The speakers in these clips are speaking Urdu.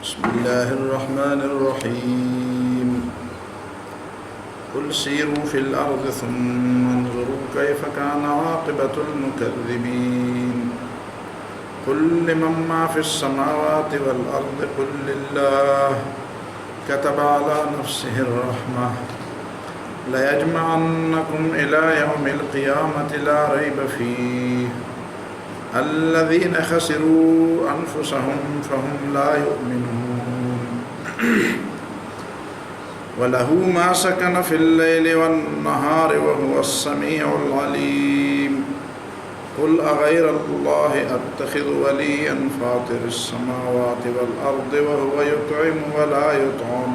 بسم الله الرحمن الرحيم قل سيروا في الأرض ثم انظروا كيف كان عاقبة المكذبين قل لمن ما في السماوات والأرض قل لله كتب على نفسه الرحمة ليجمعنكم إلى يوم القيامة لا ريب فيه الذين خسروا أنفسهم فهم لا يؤمنون وله ما سكن في الليل والنهار وهو السميع العليم قل أغير الله أتخذ وليا فاطر السماوات والأرض وهو يطعم ولا يطعم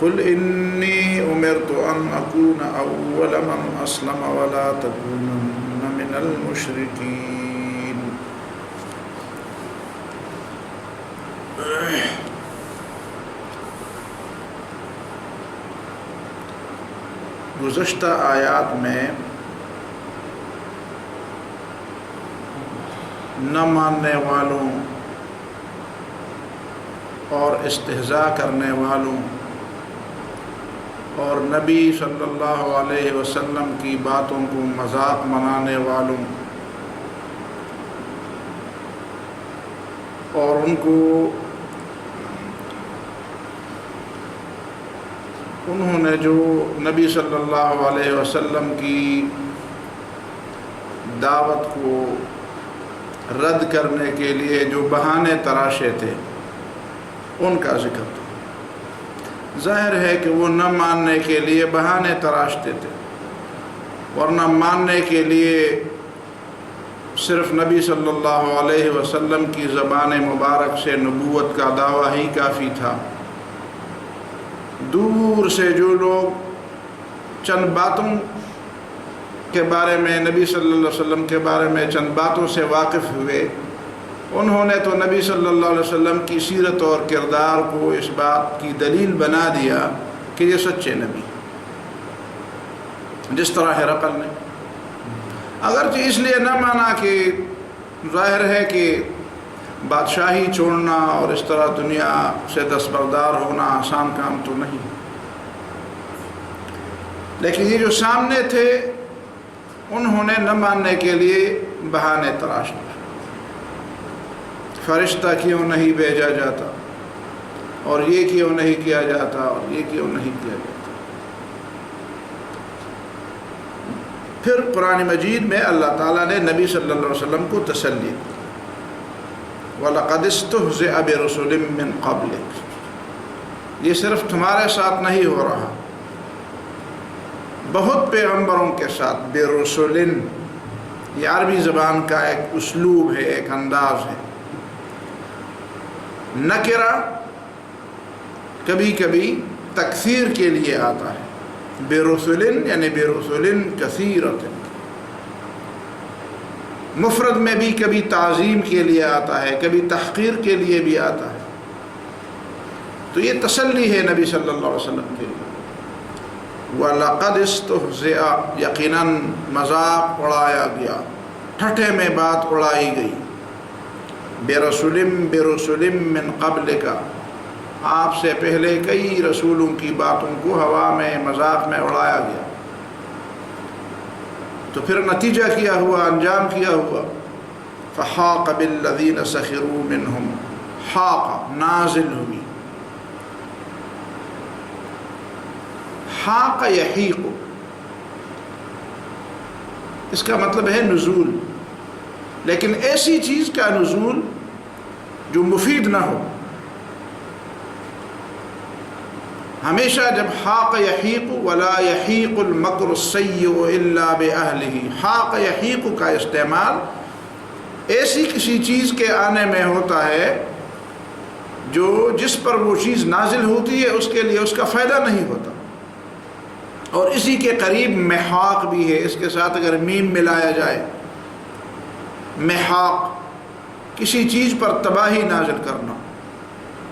قل إني أمرت أن أكون أول من أسلم ولا تكونن من المشركين گزشتہ آیات میں نہ ماننے والوں اور استہزاء کرنے والوں اور نبی صلی اللہ علیہ وسلم کی باتوں کو مذاق بنانے والوں اور انہوں نے جو نبی صلی اللہ علیہ وسلم کی دعوت کو رد کرنے کے لیے جو بہانے تراشے تھے ان کا ذکر تھا۔ ظاہر ہے کہ وہ نہ ماننے کے لیے بہانے تراشتے تھے، ورنہ ماننے کے لیے صرف نبی صلی اللہ علیہ وسلم کی زبان مبارک سے نبوت کا دعویٰ ہی کافی تھا۔ دور سے جو لوگ چند باتوں کے بارے میں نبی صلی اللہ علیہ وسلم کے بارے میں چند باتوں سے واقف ہوئے، انہوں نے تو نبی صلی اللہ علیہ وسلم کی سیرت اور کردار کو اس بات کی دلیل بنا دیا کہ یہ سچے نبی، جس طرح ہرقل نے اگرچہ اس لیے نہ مانا کہ ظاہر ہے کہ بادشاہی چھوڑنا اور اس طرح دنیا سے دستبردار ہونا آسان کام تو نہیں، لیکن یہ جو سامنے تھے انہوں نے نہ ماننے کے لیے بہانے تراش لیے۔ فرشتہ کیوں نہیں بھیجا جاتا، اور یہ کیوں نہیں کیا جاتا، اور یہ کیوں نہیں کیا جاتا۔ پھر قرآن مجید میں اللہ تعالیٰ نے نبی صلی اللہ علیہ وسلم کو تسلی دی، وَلَقَدِ اسْتُهْزِئَ بِرُسُلٍ مِّن قَبْلِكَ، یہ صرف تمہارے ساتھ نہیں ہو رہا، بہت پیغمبروں کے ساتھ۔ بِرُسُلٍ یہ عربی زبان کا ایک اسلوب ہے، ایک انداز ہے۔ نکرہ کبھی کبھی تکثیر کے لیے آتا ہے، بِرُسُلٍ یعنی بِرُسُلٍ کثیرۃ۔ مفرد میں بھی کبھی تعظیم کے لیے آتا ہے، کبھی تحقیر کے لیے بھی آتا ہے۔ تو یہ تسلی ہے نبی صلی اللہ علیہ وسلم کے لیے۔ وَلَقَدِ اسْتُهْزِئَ یقیناً مذاق اڑایا گیا، ٹھٹھے میں بات اڑائی گئی۔ بِرُسُلٍ مِّن قَبْلِكَ آپ سے پہلے کئی رسولوں کی باتوں کو ہوا میں مذاق میں اڑایا گیا، تو پھر نتیجہ کیا ہوا، انجام کیا ہوا۔ فَحَاقَ بِالَّذِينَ سَخِرُوا مِنْهُمْ، حاق نازل ہوئی، حاق یحیق، اس کا مطلب ہے نزول، لیکن ایسی چیز کا نزول جو مفید نہ ہو۔ ہمیشہ جب حاق یحیق ولا یحیق المکر السیء الا باہلہ، حاق یحیق کا استعمال ایسی کسی چیز کے آنے میں ہوتا ہے جو جس پر وہ چیز نازل ہوتی ہے اس کے لیے اس کا فائدہ نہیں ہوتا۔ اور اسی کے قریب محاق بھی ہے، اس کے ساتھ اگر میم ملایا جائے، محاق کسی چیز پر تباہی نازل کرنا،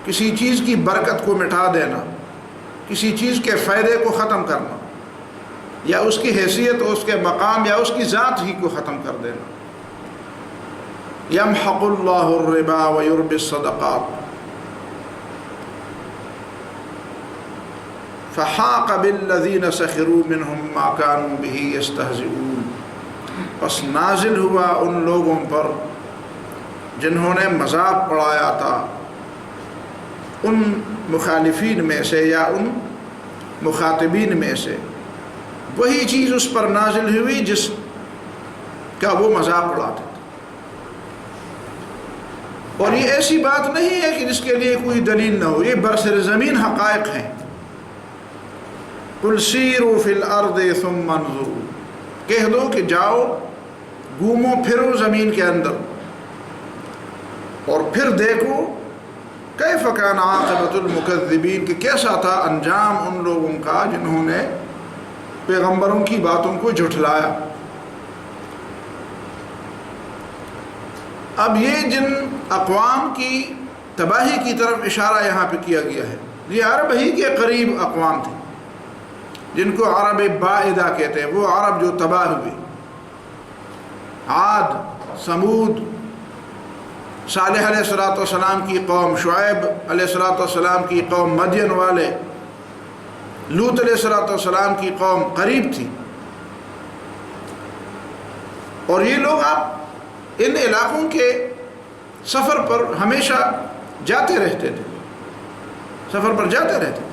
کسی چیز کی برکت کو مٹا دینا، کسی چیز کے فائدے کو ختم کرنا، یا اس کی حیثیت، اس کے مقام، یا اس کی ذات ہی کو ختم کر دینا۔ یمحق اللہ الربا ویربی الصدقات، فحاق بالذین سخروا منہم ما كانوا به یستہزئون، پس نازل ہوا ان لوگوں پر جنہوں نے مذاق اڑایا تھا، ان مخالفین میں سے یا ان مخاطبین میں سے، وہی چیز اس پر نازل ہوئی جس کا وہ مذاق اڑاتے تھے۔ اور یہ ایسی بات نہیں ہے کہ جس کے لیے کوئی دلیل نہ ہو، یہ برسر زمین حقائق ہیں۔ قل سیروا فی الارض ثم انظروا، کہہ دو کہ جاؤ گھومو پھرو زمین کے اندر اور پھر دیکھو کیف کان عاقبۃ المکذبین، کہ کیسا تھا انجام ان لوگوں کا جنہوں نے پیغمبروں کی باتوں کو جھٹلایا۔ اب یہ جن اقوام کی تباہی کی طرف اشارہ یہاں پہ کیا گیا ہے، یہ عرب ہی کے قریب اقوام تھے جن کو عرب بائدہ کہتے ہیں، وہ عرب جو تباہ ہوئے، عاد، ثمود، صالح علیہ السلام کی قوم، شعیب علیہ السلام کی قوم، مدین والے، لوط علیہ السلام کی قوم قریب تھی۔ اور یہ لوگ آپ ان علاقوں کے سفر پر ہمیشہ جاتے رہتے تھے، سفر پر جاتے رہتے تھے،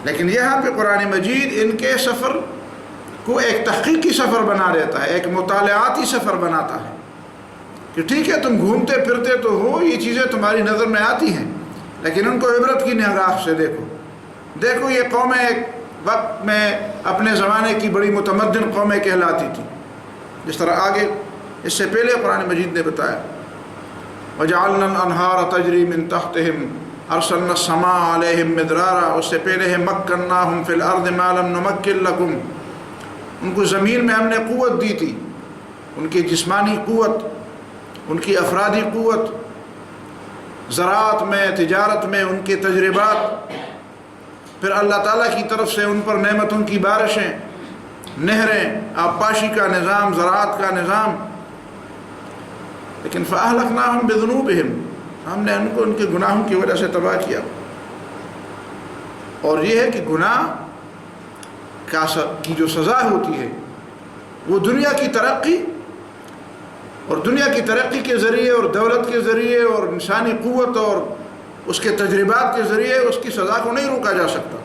لیکن یہاں پہ قرآن مجید ان کے سفر کو ایک تحقیقی سفر بنا دیتا ہے، ایک مطالعاتی سفر بناتا ہے کہ ٹھیک ہے تم گھومتے پھرتے تو ہو، یہ چیزیں تمہاری نظر میں آتی ہیں، لیکن ان کو عبرت کی نگاہ سے دیکھو یہ قومیں ایک وقت میں اپنے زمانے کی بڑی متمدن قومیں کہلاتی تھیں، جس طرح آگے اس سے پہلے قرآن مجید نے بتایا وَجَعَلْنَا الْأَنْهَارَ تَجْرِي مِن تَحْتِهِمْ أَرْسَلْنَا السَّمَاءَ عَلَيْهِمْ مِدْرَارًا، اس سے پہلے ہے مَكَّنَّاهُمْ فِي الْأَرْضِ مَا لَمْ نُمَكِّن لَكُمْ، ان کو زمین میں ہم نے قوت دی تھی، ان کی جسمانی قوت، ان کی افرادی قوت، زراعت میں، تجارت میں ان کے تجربات، پھر اللہ تعالیٰ کی طرف سے ان پر نعمتوں کی بارشیں، نہریں، آبپاشی کا نظام، زراعت کا نظام، لیکن فَأَهْلَكْنَاهُمْ بِذُنُوبِهِمْ، ہم نے ان کو ان کے گناہوں کی وجہ سے تباہ کیا۔ اور یہ ہے کہ گناہ کی جو سزا ہوتی ہے وہ دنیا کی ترقی، اور دنیا کی ترقی کے ذریعے اور دولت کے ذریعے اور انسانی قوت اور اس کے تجربات کے ذریعے اس کی سزا کو نہیں روکا جا سکتا۔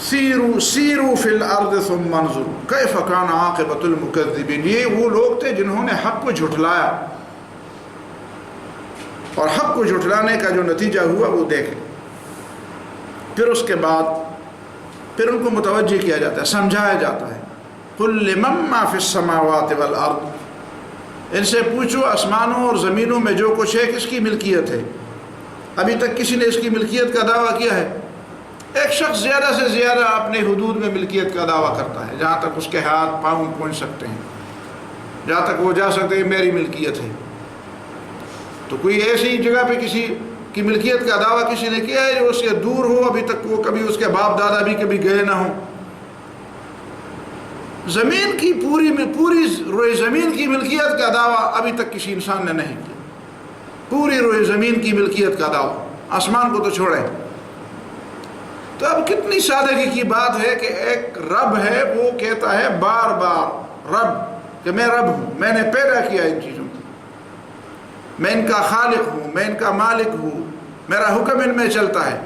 سیروا فی الارض ثم انظروا کیف کان عاقبۃ المکذبین، یہ وہ لوگ تھے جنہوں نے حق کو جھٹلایا، اور حق کو جھٹلانے کا جو نتیجہ ہوا وہ دیکھیں۔ پھر اس کے بعد پھر ان کو متوجہ کیا جاتا ہے، سمجھایا جاتا ہے قل لمن ما فی السماوات والارض، ان سے پوچھو آسمانوں اور زمینوں میں جو کچھ ہے کس کی ملکیت ہے؟ ابھی تک کسی نے اس کی ملکیت کا دعویٰ کیا ہے؟ ایک شخص زیادہ سے زیادہ اپنے حدود میں ملکیت کا دعویٰ کرتا ہے، جہاں تک اس کے ہاتھ پاؤں پہنچ سکتے ہیں، جہاں تک وہ جا سکتے ہیں میری ملکیت ہے۔ تو کوئی ایسی جگہ پہ کسی کی ملکیت کا دعویٰ کسی نے کیا ہے جو اس سے دور ہو، ابھی تک وہ کبھی اس کے باپ دادا بھی کبھی گئے نہ ہوں؟ زمین کی پوری روئے زمین کی ملکیت کا دعویٰ ابھی تک کسی انسان نے نہیں کیا، پوری روئے زمین کی ملکیت کا دعویٰ، آسمان کو تو چھوڑیں۔ تو اب کتنی سادگی کی بات ہے کہ ایک رب ہے وہ کہتا ہے بار بار رب، کہ میں رب ہوں، میں نے پیدا کیا ان چیزوں کو، میں ان کا خالق ہوں، میں ان کا مالک ہوں، میرا حکم ان میں چلتا ہے۔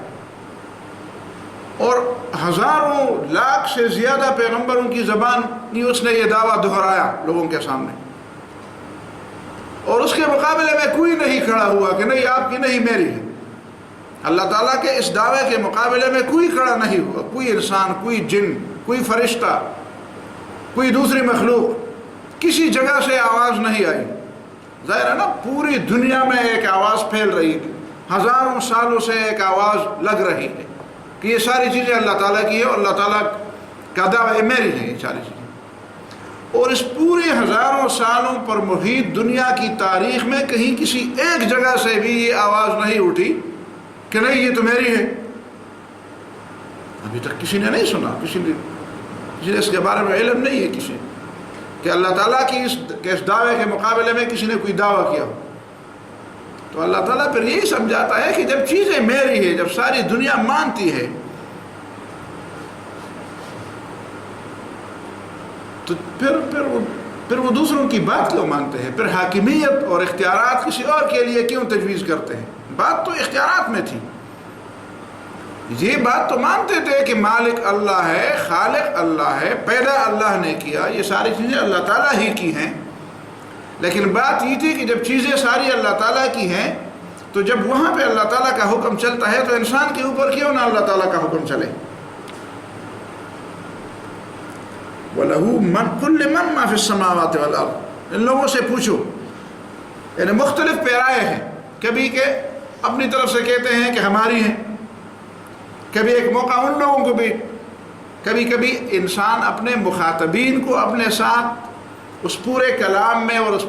اور ہزاروں لاکھ سے زیادہ پیغمبروں کی زبان اس نے یہ دعویٰ دہرایا لوگوں کے سامنے، اور اس کے مقابلے میں کوئی نہیں کھڑا ہوا کہ نہیں آپ کی نہیں میری ہے۔ اللہ تعالیٰ کے اس دعوے کے مقابلے میں کوئی کھڑا نہیں ہوا، کوئی انسان، کوئی جن، کوئی فرشتہ، کوئی دوسری مخلوق، کسی جگہ سے آواز نہیں آئی۔ ظاہر ہے نا پوری دنیا میں ایک آواز پھیل رہی ہے، ہزاروں سالوں سے ایک آواز لگ رہی ہے کہ یہ ساری چیزیں اللہ تعالیٰ کی ہے، اور اللہ تعالیٰ کا دعویٰ میری ہے یہ ساری چیزیں۔ اور اس پورے ہزاروں سالوں پر محیط دنیا کی تاریخ میں کہیں کسی ایک جگہ سے بھی یہ آواز نہیں اٹھی کہ نہیں یہ تو میری ہے۔ ابھی تک کسی نے نہیں سنا، کسی نے اس کے بارے میں علم نہیں ہے کسی کہ اللہ تعالیٰ کی اس دعوے کے مقابلے میں کسی نے کوئی دعویٰ کیا ہو۔ تو اللہ تعالیٰ پھر یہی سمجھاتا ہے کہ جب چیزیں میری ہے، جب ساری دنیا مانتی ہے، تو پھر وہ دوسروں کی بات کیوں مانتے ہیں؟ پھر حاکمیت اور اختیارات کسی اور کے لیے کیوں تجویز کرتے ہیں؟ بات تو اختیارات میں تھی، یہ بات تو مانتے تھے کہ مالک اللہ ہے، خالق اللہ ہے، پیدا اللہ نے کیا، یہ ساری چیزیں اللہ تعالیٰ ہی کی ہیں، لیکن بات یہ تھی کہ جب چیزیں ساری اللہ تعالیٰ کی ہیں تو جب وہاں پہ اللہ تعالیٰ کا حکم چلتا ہے تو انسان کے اوپر کیوں نہ اللہ تعالیٰ کا حکم چلے؟ وَلَهُ كُلِّ مَنْ مَا فِي السَّمَاوَاتِ وَالْأَرْضِ، ان لوگوں سے پوچھو، یعنی مختلف پیرائے ہیں، کبھی کہ اپنی طرف سے کہتے ہیں کہ ہماری ہیں، کبھی ایک موقع ان لوگوں کو بھی، کبھی کبھی انسان اپنے مخاطبین کو اپنے ساتھ اس پورے کلام میں اور اس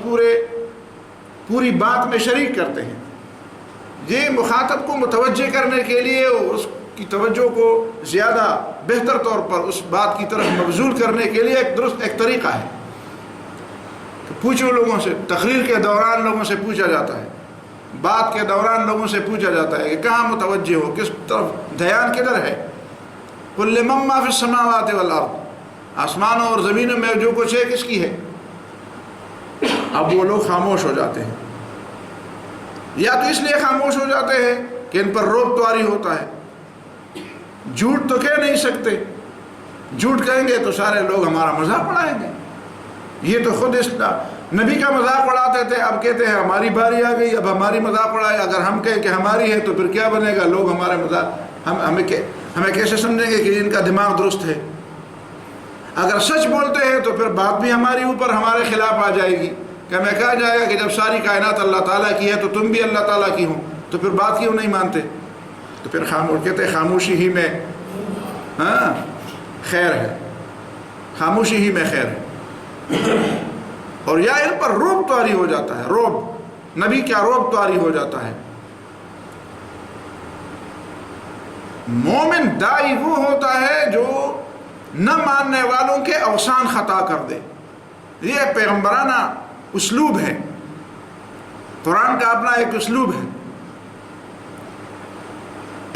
پوری بات میں شریک کرتے ہیں، یہ مخاطب کو متوجہ کرنے کے لیے اور اس کی توجہ کو زیادہ بہتر طور پر اس بات کی طرف مبذول کرنے کے لیے ایک طریقہ ہے کہ پوچھو لوگوں سے، تقریر کے دوران لوگوں سے پوچھا جاتا ہے، بات کے دوران لوگوں سے پوچھا جاتا ہے کہ کہاں متوجہ ہو، کس طرف دھیان کدھر ہے؟ قُلْ لِمَن مَّا فِي السَّمَاوَاتِ وَالْأَرْضِ، آسمانوں اور زمینوں میں جو کچھ ہے کس کی ہے؟ اب وہ لوگ خاموش ہو جاتے ہیں، یا تو اس لیے خاموش ہو جاتے ہیں کہ ان پر روب طاری ہوتا ہے، جھوٹ تو کہہ نہیں سکتے، جھوٹ کہیں گے تو سارے لوگ ہمارا مذاق اڑائیں گے، یہ تو خود نبی کا مذاق اڑاتے تھے، اب کہتے ہیں ہماری باری آ گئی، اب ہماری مذاق اڑائے، اگر ہم کہیں کہ ہماری ہے تو پھر کیا بنے گا؟ لوگ ہمارے مذاق ہمیں کیسے سمجھیں گے کہ ان کا دماغ درست ہے؟ اگر سچ بولتے ہیں تو پھر بات بھی ہماری اوپر ہمارے خلاف آ جائے گی، کہ ہمیں کہا جائے گا کہ جب ساری کائنات اللہ تعالیٰ کی ہے تو تم بھی اللہ تعالیٰ کی ہو، تو پھر بات کیوں نہیں مانتے؟ تو پھر کہتے ہیں خاموشی ہی میں خیر ہے، خاموشی ہی میں خیر ہے، اور یا ان پر روب طاری ہو جاتا ہے، روب، نبی کیا روب طاری ہو جاتا ہے۔ مومن داعی وہ ہوتا ہے جو نہ ماننے والوں کے اوسان خطا کر دے، یہ پیغمبرانہ اسلوب ہے، قرآن کا اپنا ایک اسلوب ہے،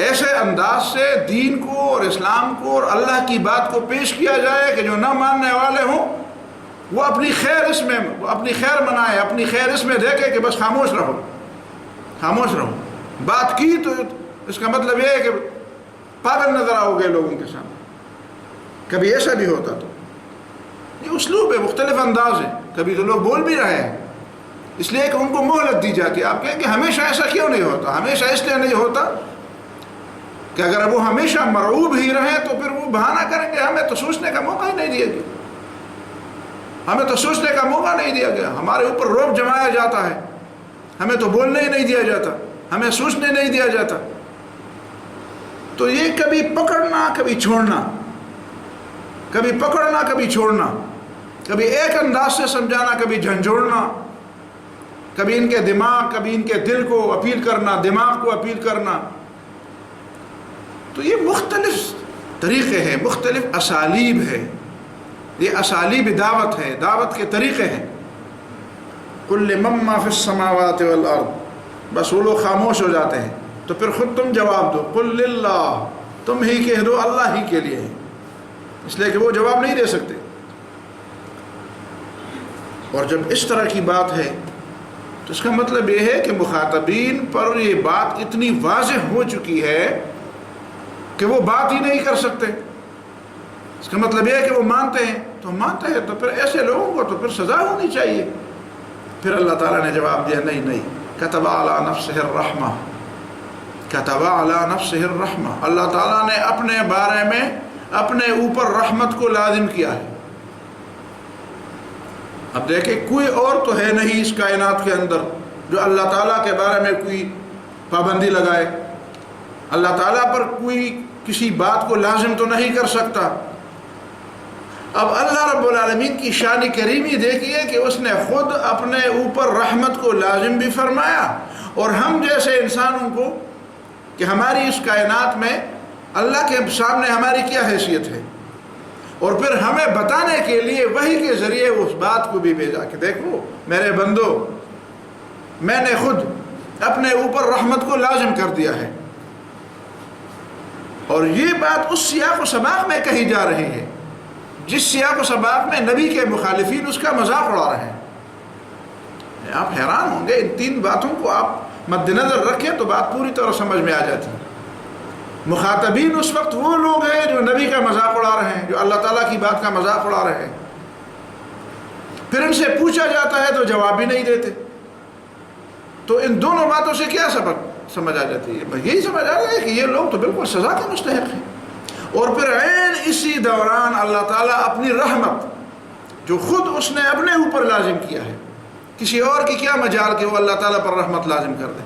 ایسے انداز سے دین کو اور اسلام کو اور اللہ کی بات کو پیش کیا جائے کہ جو نہ ماننے والے ہوں وہ اپنی خیر منائے، اپنی خیر اس میں دیکھے کہ بس خاموش رہو، خاموش رہو، بات کی تو اس کا مطلب یہ ہے کہ پاگل نظر آؤ گے لوگوں کے سامنے، کبھی ایسا بھی ہوتا، تو یہ اسلوب ہے، مختلف انداز ہے، کبھی تو لوگ بول بھی رہے ہیں اس لیے کہ ان کو مہلت دی جاتی ہے۔ آپ کہیں کہ ہمیشہ ایسا کیوں نہیں ہوتا؟ ہمیشہ اس لیے نہیں ہوتا کہ اگر وہ ہمیشہ مرعوب ہی رہے تو پھر وہ بہانہ کریں گے ہمیں تو سوچنے کا موقع ہی نہیں دیا گیا، ہمیں تو سوچنے کا موقع نہیں دیا گیا، ہمارے اوپر روب جمایا جاتا ہے، ہمیں تو بولنے ہی نہیں دیا جاتا، ہمیں سوچنے نہیں دیا جاتا۔ تو یہ کبھی پکڑنا کبھی چھوڑنا، کبھی پکڑنا کبھی چھوڑنا، کبھی ایک انداز سے سمجھانا کبھی جھنجھوڑنا، کبھی ان کے دماغ کبھی ان کے دل کو اپیل کرنا، دماغ کو اپیل کرنا، تو یہ مختلف طریقے ہیں، مختلف اسالیب ہے، یہ اسالیب دعوت ہے، دعوت کے طریقے ہیں۔ کل مما فی السماوات والارض، بس وہ لوگ خاموش ہو جاتے ہیں، تو پھر خود تم جواب دو، قل للہ، تم ہی کہہ دو اللہ ہی کے لیے ہے، اس لیے کہ وہ جواب نہیں دے سکتے۔ اور جب اس طرح کی بات ہے تو اس کا مطلب یہ ہے کہ مخاطبین پر یہ بات اتنی واضح ہو چکی ہے کہ وہ بات ہی نہیں کر سکتے، اس کا مطلب یہ ہے کہ وہ مانتے ہیں، تو مانتے ہیں تو پھر ایسے لوگوں کو تو پھر سزا ہونی چاہیے۔ پھر اللہ تعالیٰ نے جواب دیا نہیں، کتب علی نفسہ الرحمہ، کتب علی نفسہ الرحمہ، اللہ تعالیٰ نے اپنے بارے میں اپنے اوپر رحمت کو لازم کیا ہے۔ اب دیکھیں کوئی اور تو ہے نہیں اس کائنات کے اندر جو اللہ تعالیٰ کے بارے میں کوئی پابندی لگائے، اللہ تعالیٰ پر کوئی کسی بات کو لازم تو نہیں کر سکتا۔ اب اللہ رب العالمین کی شان کریمی دیکھیے کہ اس نے خود اپنے اوپر رحمت کو لازم بھی فرمایا، اور ہم جیسے انسانوں کو کہ ہماری اس کائنات میں اللہ کے سامنے ہماری کیا حیثیت ہے، اور پھر ہمیں بتانے کے لیے وحی کے ذریعے اس بات کو بھی بھیجا کہ دیکھو میرے بندو، میں نے خود اپنے اوپر رحمت کو لازم کر دیا ہے، اور یہ بات اس سیاق و سباق میں کہی جا رہی ہے جس سیاق و سباق میں نبی کے مخالفین اس کا مذاق اڑا رہے ہیں۔ آپ حیران ہوں گے، ان تین باتوں کو آپ مد نظر رکھیں تو بات پوری طرح سمجھ میں آ جاتی ہے۔ مخاطبین اس وقت وہ لوگ ہیں جو نبی کا مذاق اڑا رہے ہیں، جو اللہ تعالیٰ کی بات کا مذاق اڑا رہے ہیں، پھر ان سے پوچھا جاتا ہے تو جواب بھی نہیں دیتے۔ تو ان دونوں باتوں سے کیا سبق سمجھ آ جاتی ہے؟ یہی سمجھ آ رہا ہے کہ یہ لوگ تو بالکل سزا کے مستحق ہیں۔ اور پھر عین اسی دوران اللہ تعالیٰ اپنی رحمت جو خود اس نے اپنے اوپر لازم کیا ہے، کسی اور کی کیا مجال کہ وہ اللہ تعالیٰ پر رحمت لازم کر دے،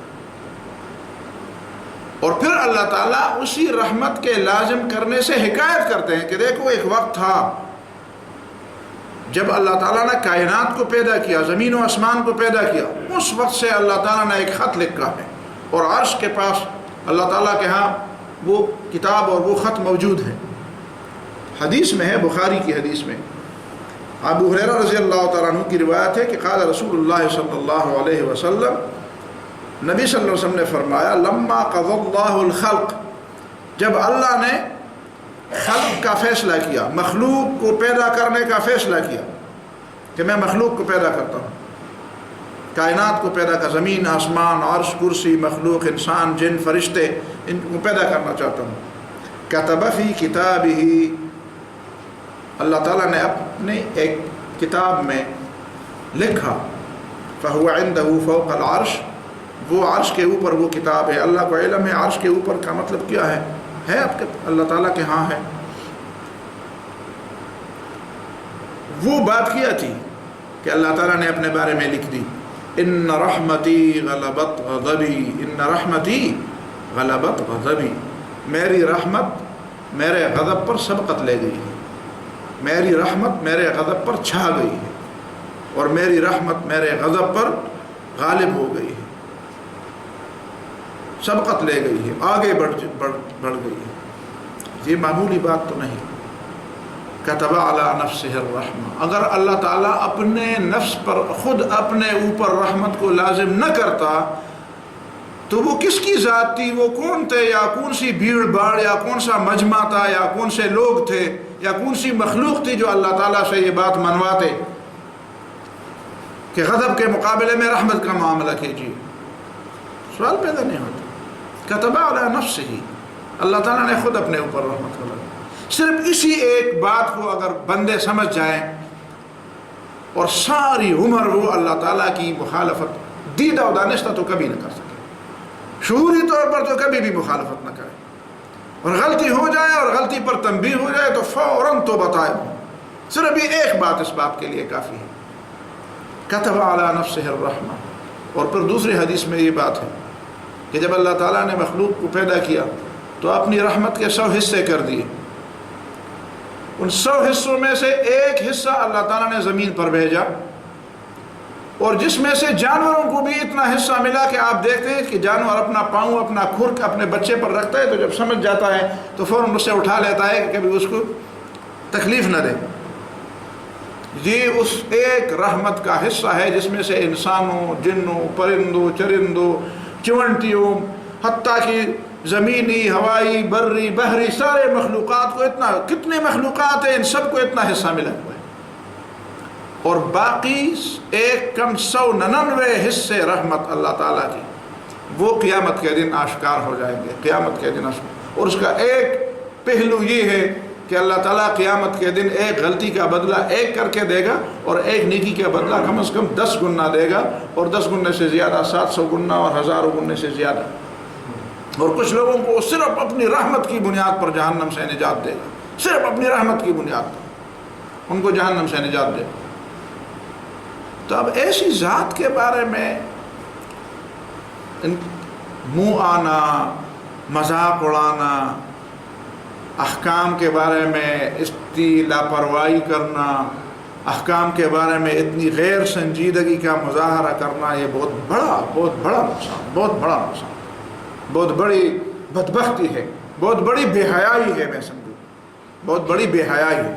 اور پھر اللہ تعالیٰ اسی رحمت کے لازم کرنے سے حکایت کرتے ہیں کہ دیکھو ایک وقت تھا جب اللہ تعالیٰ نے کائنات کو پیدا کیا، زمین و آسمان کو پیدا کیا، اس وقت سے اللہ تعالیٰ نے ایک خط لکھا ہے، اور عرش کے پاس اللہ تعالیٰ کے ہاں وہ کتاب اور وہ خط موجود ہے۔ حدیث میں ہے، بخاری کی حدیث میں ابو ہریرہ رضی اللہ تعالیٰ عنہ کی روایت ہے کہ قال رسول اللہ صلی اللہ علیہ وسلم، نبی صلی اللہ علیہ وسلم نے فرمایا، لما قضى اللہ الخلق، جب اللہ نے خلق کا فیصلہ کیا، مخلوق کو پیدا کرنے کا فیصلہ کیا کہ میں مخلوق کو پیدا کرتا ہوں، کائنات کو پیدا کر، زمین آسمان عرش کرسی مخلوق انسان جن فرشتے، ان کو پیدا کرنا چاہتا ہوں۔ کتب فی کتابہ، اللہ تعالیٰ نے اپنے ایک کتاب میں لکھا، فہو عندہ فوق العرش، وہ عرش کے اوپر وہ کتاب ہے۔ اللہ کو علم ہے عرش کے اوپر کا مطلب کیا ہے آپ کے اللہ تعالیٰ کے ہاں ہے۔ وہ بات کیا تھی کہ اللہ تعالیٰ نے اپنے بارے میں لکھ دی، ان رحمتی غلبت غضبی، ان رحمتی غلبت غضبی، میری رحمت میرے غضب پر سبقت لے گئی ہے، میری رحمت میرے غضب پر چھا گئی ہے، اور میری رحمت میرے غضب پر غالب ہو گئی ہے، سبقت لے گئی ہے، آگے بڑھ گئی ہے۔ یہ معمولی بات تو نہیں۔ کتب علی نفسہ الرحمہ، اگر اللہ تعالیٰ اپنے نفس پر خود اپنے اوپر رحمت کو لازم نہ کرتا تو وہ کس کی ذات تھی، وہ کون تھے، یا کون سی بھیڑ بھاڑ، یا کون سا مجمع تھا، یا کون سے لوگ تھے، یا کون سی مخلوق تھی جو اللہ تعالیٰ سے یہ بات منواتے کہ غضب کے مقابلے میں رحمت کا معاملہ کیجیے؟ سوال پیدا نہیں ہوتا۔ کتب علی نفسہ، اللہ تعالیٰ نے خود اپنے اوپر رحمت کو لگا۔ صرف اسی ایک بات کو اگر بندے سمجھ جائیں اور ساری عمر وہ اللہ تعالیٰ کی مخالفت دیدہ و دانستہ تو کبھی نہ کر سکے، شعوری طور پر تو کبھی بھی مخالفت نہ کرے، اور غلطی ہو جائے اور غلطی پر تنبیہ ہو جائے تو فوراً تو بتائے، صرف یہ ایک بات اس بات کے لیے کافی ہے۔ کتب علی نفسہ الرحمہ۔ اور پھر دوسری حدیث میں یہ بات ہے کہ جب اللہ تعالیٰ نے مخلوق کو پیدا کیا تو اپنی رحمت کے 100 حصے کر دیے، ان 100 حصوں میں سے ایک حصہ اللہ تعالیٰ نے زمین پر بھیجا، اور جس میں سے جانوروں کو بھی اتنا حصہ ملا کہ آپ دیکھتے ہیں کہ جانور اپنا پاؤں اپنا کھرک اپنے بچے پر رکھتا ہے تو جب سمجھ جاتا ہے تو فوراً اس سے اٹھا لیتا ہے کہ کبھی اس کو تکلیف نہ دے۔ یہ اس ایک رحمت کا حصہ ہے جس میں سے انسانوں، جنوں، پرندوں، چرندوں، چونٹیوں، حتیٰ کہ زمینی، ہوائی، بری، بحری سارے مخلوقات کو اتنا، کتنے مخلوقات ہیں ان سب کو اتنا حصہ ملا ہوا ہے، اور باقی ایک کم 199 حصے رحمت اللہ تعالیٰ کی وہ قیامت کے دن آشکار ہو جائیں گے، قیامت کے دن آشکار۔ اور اس کا ایک پہلو یہ ہے کہ اللہ تعالیٰ قیامت کے دن ایک غلطی کا بدلہ ایک کر کے دے گا، اور ایک نیکی کا بدلہ کم از کم 10 گنا دے گا، اور 10 گنے سے زیادہ 700 گنا اور ہزاروں گنے سے زیادہ۔ اور کچھ لوگوں کو صرف اپنی رحمت کی بنیاد پر جہنم سے نجات دے گا، صرف اپنی رحمت کی بنیاد پر ان کو جہنم سے نجات دے گا۔ تو اب ایسی ذات کے بارے میں منہ آنا، مذاق اڑانا، احکام کے بارے میں اتنی لاپرواہی کرنا، احکام کے بارے میں اتنی غیر سنجیدگی کا مظاہرہ کرنا، یہ بہت بڑا نقصان، بہت بڑا نقصان، بہت بڑی بدبختی ہے، بہت بڑی بے حیائی ہے، میں سمجھوں بہت بڑی بے حیائی ہے۔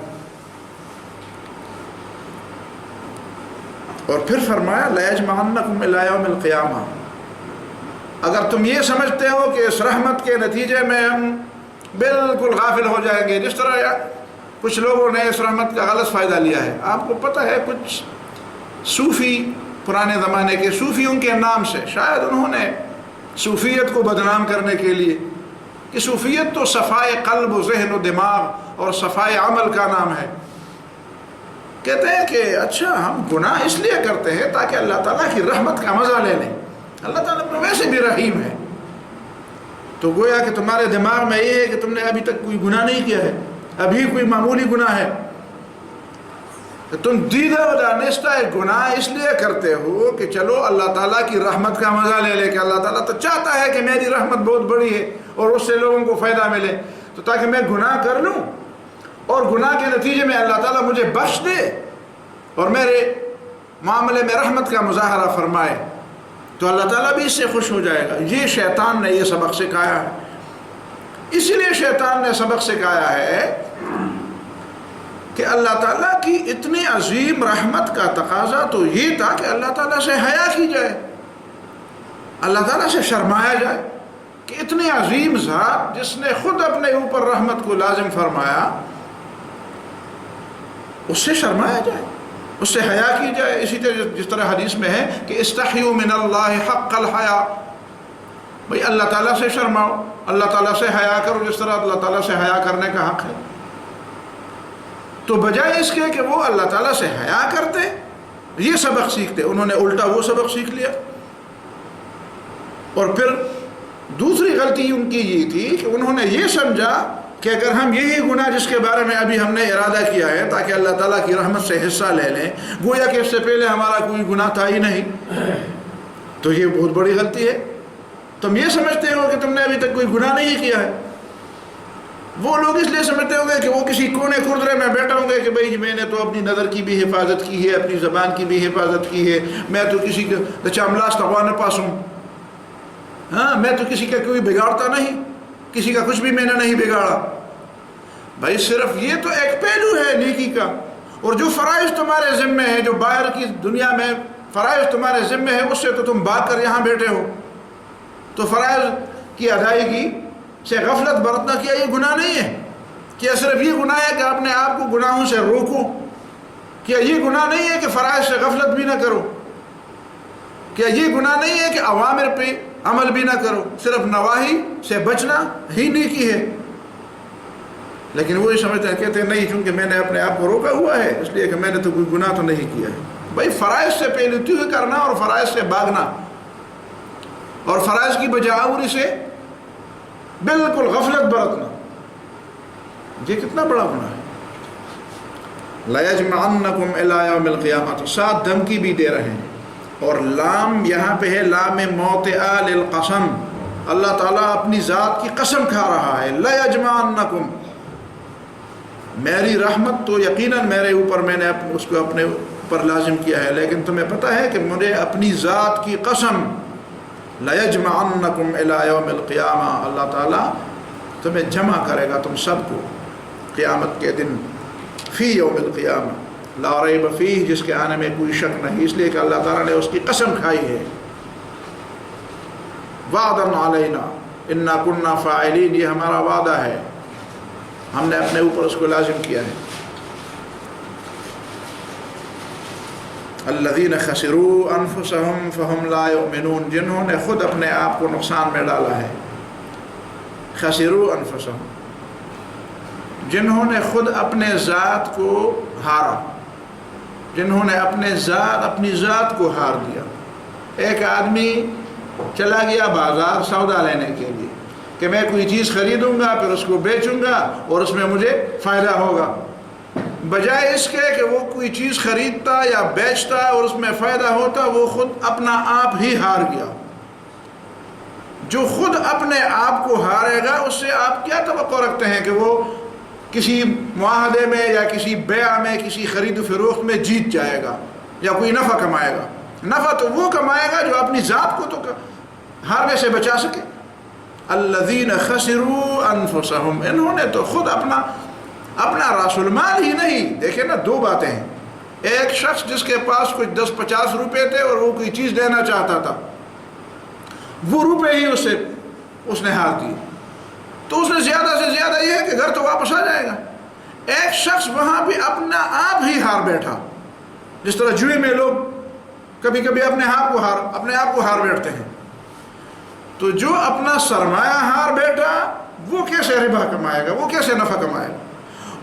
اور پھر فرمایا لَيَجْمَعَنَّكُمْ إِلَىٰ يَوْمِ الْقِيَامَةِ، اگر تم یہ سمجھتے ہو کہ اس رحمت کے نتیجے میں ہم بالکل غافل ہو جائیں گے، جس طرح کچھ لوگوں نے اس رحمت کا غلط فائدہ لیا ہے. آپ کو پتہ ہے کچھ صوفی، پرانے زمانے کے صوفیوں کے نام سے شاید انہوں نے صوفیت کو بدنام کرنے کے لیے، کہ صوفیت تو صفائے قلب و ذہن و دماغ اور صفائے عمل کا نام ہے، کہتے ہیں کہ اچھا ہم گناہ اس لیے کرتے ہیں تاکہ اللہ تعالیٰ کی رحمت کا مزہ لے لیں. اللہ تعالیٰ تو ویسے بھی رحیم ہے. تو گویا کہ تمہارے دماغ میں یہ ہے کہ تم نے ابھی تک کوئی گناہ نہیں کیا ہے، ابھی کوئی معمولی گناہ ہے، کہ تم دیدہ و دانستہ گناہ اس لیے کرتے ہو کہ چلو اللہ تعالیٰ کی رحمت کا مزہ لے لے، کہ اللہ تعالیٰ تو چاہتا ہے کہ میری رحمت بہت بڑی ہے اور اس سے لوگوں کو فائدہ ملے، تو تاکہ میں گناہ کر لوں اور گناہ کے نتیجے میں اللہ تعالیٰ مجھے بخش دے اور میرے معاملے میں رحمت کا مظاہرہ فرمائے، تو اللہ تعالیٰ بھی اس سے خوش ہو جائے گا. یہ شیطان نے یہ سبق سکھایا ہے. اسی لیے شیطان نے سبق سکھایا ہے کہ اللہ تعالیٰ کی اتنی عظیم رحمت کا تقاضا تو یہ تھا کہ اللہ تعالیٰ سے حیا کی جائے، اللہ تعالیٰ سے شرمایا جائے، کہ اتنی عظیم ذات جس نے خود اپنے اوپر رحمت کو لازم فرمایا، اس سے شرمایا جائے، اس سے حیا کی جائے. اسی طرح جس طرح حدیث میں ہے کہ استحیوا من اللہ حق الحیا، بھئی اللہ تعالیٰ سے شرماؤ، اللہ تعالیٰ سے حیا کرو جس طرح اللہ تعالیٰ سے حیا کرنے کا حق ہے. تو بجائے اس کے کہ وہ اللہ تعالیٰ سے حیا کرتے، یہ سبق سیکھتے، انہوں نے الٹا وہ سبق سیکھ لیا. اور پھر دوسری غلطی ان کی یہ تھی کہ انہوں نے یہ سمجھا کہ اگر ہم یہی گناہ جس کے بارے میں ابھی ہم نے ارادہ کیا ہے تاکہ اللہ تعالیٰ کی رحمت سے حصہ لے لیں، گویا کہ اس سے پہلے ہمارا کوئی گناہ تھا ہی نہیں، تو یہ بہت بڑی غلطی ہے. تم یہ سمجھتے ہو کہ تم نے ابھی تک کوئی گناہ نہیں کیا ہے. وہ لوگ اس لیے سمجھتے ہوں گے کہ وہ کسی کونے کھردرے میں بیٹھے ہوں گے کہ بھئی میں نے تو اپنی نظر کی بھی حفاظت کی ہے، اپنی زبان کی بھی حفاظت کی ہے، میں تو کسی کا چاملاس تغوان پاس ہوں، ہاں میں تو کسی کا کوئی بگاڑتا نہیں، کسی کا کچھ بھی میں نے نہیں بگاڑا. بھائی صرف یہ تو ایک پہلو ہے نیکی کا، اور جو فرائض تمہارے ذمہ ہے، جو باہر کی دنیا میں فرائض تمہارے ذمہ ہے، اس سے تو تم بھاگ کر یہاں بیٹھے ہو. تو فرائض کی ادائیگی سے غفلت برتنا کیا یہ گناہ نہیں ہے؟ کیا صرف یہ گناہ ہے کہ اپنے آپ کو گناہوں سے روکو؟ کیا یہ گناہ نہیں ہے کہ فرائض سے غفلت بھی نہ کرو؟ کیا یہ گناہ نہیں ہے کہ اوامر پہ عمل بھی نہ کرو؟ صرف نواہی سے بچنا ہی نیکی ہے. لیکن وہ یہ سمجھتے ہیں، کہتے ہیں نہیں چونکہ میں نے اپنے آپ کو روکا ہوا ہے اس لیے کہ میں نے تو کوئی گناہ تو نہیں کیا ہے. بھائی فرائض سے پیروی کرنا اور فرائض سے بھاگنا اور فرائض کی بجاوری سے بالکل غفلت برتنا، یہ کتنا بڑا گناہ ہے. لَيَجْمَعَنَّكُمْ إِلَىٰ يَوْمِ الْقِيَامَةِ، ساتھ دھمکی بھی دے رہے ہیں. اور لام یہاں پہ ہے لام موطئہ للقسم، اللہ تعالیٰ اپنی ذات کی قسم کھا رہا ہے. لَيَجْمَعَنَّكُمْ، میری رحمت تو یقیناً میرے اوپر، میں نے اس کو اپنے اوپر لازم کیا ہے، لیکن تمہیں پتہ ہے کہ مجھے اپنی ذات کی قسم، لَيَجْمَعَنَّكُمْ إِلَىٰ يَوْمِ الْقِيَامَةِ، اللہ تعالیٰ تمہیں جمع کرے گا تم سب کو قیامت کے دن. فی یوم القیامہ لا ریب فیہ، جس کے آنے میں کوئی شک نہیں، اس لیے کہ اللہ تعالیٰ نے اس کی قسم کھائی ہے. وعدًا علینا انا کنا فاعلین، یہ ہمارا وعدہ ہے، ہم نے اپنے اوپر اس کو لازم کیا ہے. الذین خسروا انفسهم فهم لا یؤمنون، جنہوں نے خود اپنے آپ کو نقصان میں ڈالا ہے. خسروا انفسهم، جنہوں نے خود اپنے ذات کو ہارا، جنہوں نے اپنی ذات کو ہار دیا. ایک آدمی چلا گیا بازار سودا لینے کے لیے کہ میں کوئی چیز خریدوں گا پھر اس کو بیچوں گا اور اس میں مجھے فائدہ ہوگا. بجائے اس کے کہ وہ کوئی چیز خریدتا یا بیچتا اور اس میں فائدہ ہوتا، وہ خود اپنا آپ ہی ہار گیا. جو خود اپنے آپ کو ہارے گا اس سے آپ کیا توقع رکھتے ہیں کہ وہ کسی معاہدے میں یا کسی بیع میں، کسی خرید و فروخت میں جیت جائے گا یا کوئی نفع کمائے گا؟ نفع تو وہ کمائے گا جو اپنی ذات کو تو ہارنے سے بچا سکے. الذین خسروا انفسهم، انہوں نے تو خود اپنا راس المال ہی نہیں. دیکھیں نا، دو باتیں ہیں. ایک شخص جس کے پاس کچھ 10-50 روپے تھے اور وہ کوئی چیز لینا چاہتا تھا، وہ روپے ہی اس نے ہار دیے، تو اس نے زیادہ سے زیادہ یہ ہے کہ گھر تو واپس آ جائے گا۔ ایک شخص وہاں بھی اپنا آپ ہی ہار بیٹھا، جس طرح جوئے میں لوگ کبھی کبھی اپنے آپ کو ہار بیٹھتے ہیں، تو جو اپنا سرمایہ ہار بیٹھا وہ کیسے ربا کمائے گا، وہ کیسے نفع کمائے گا؟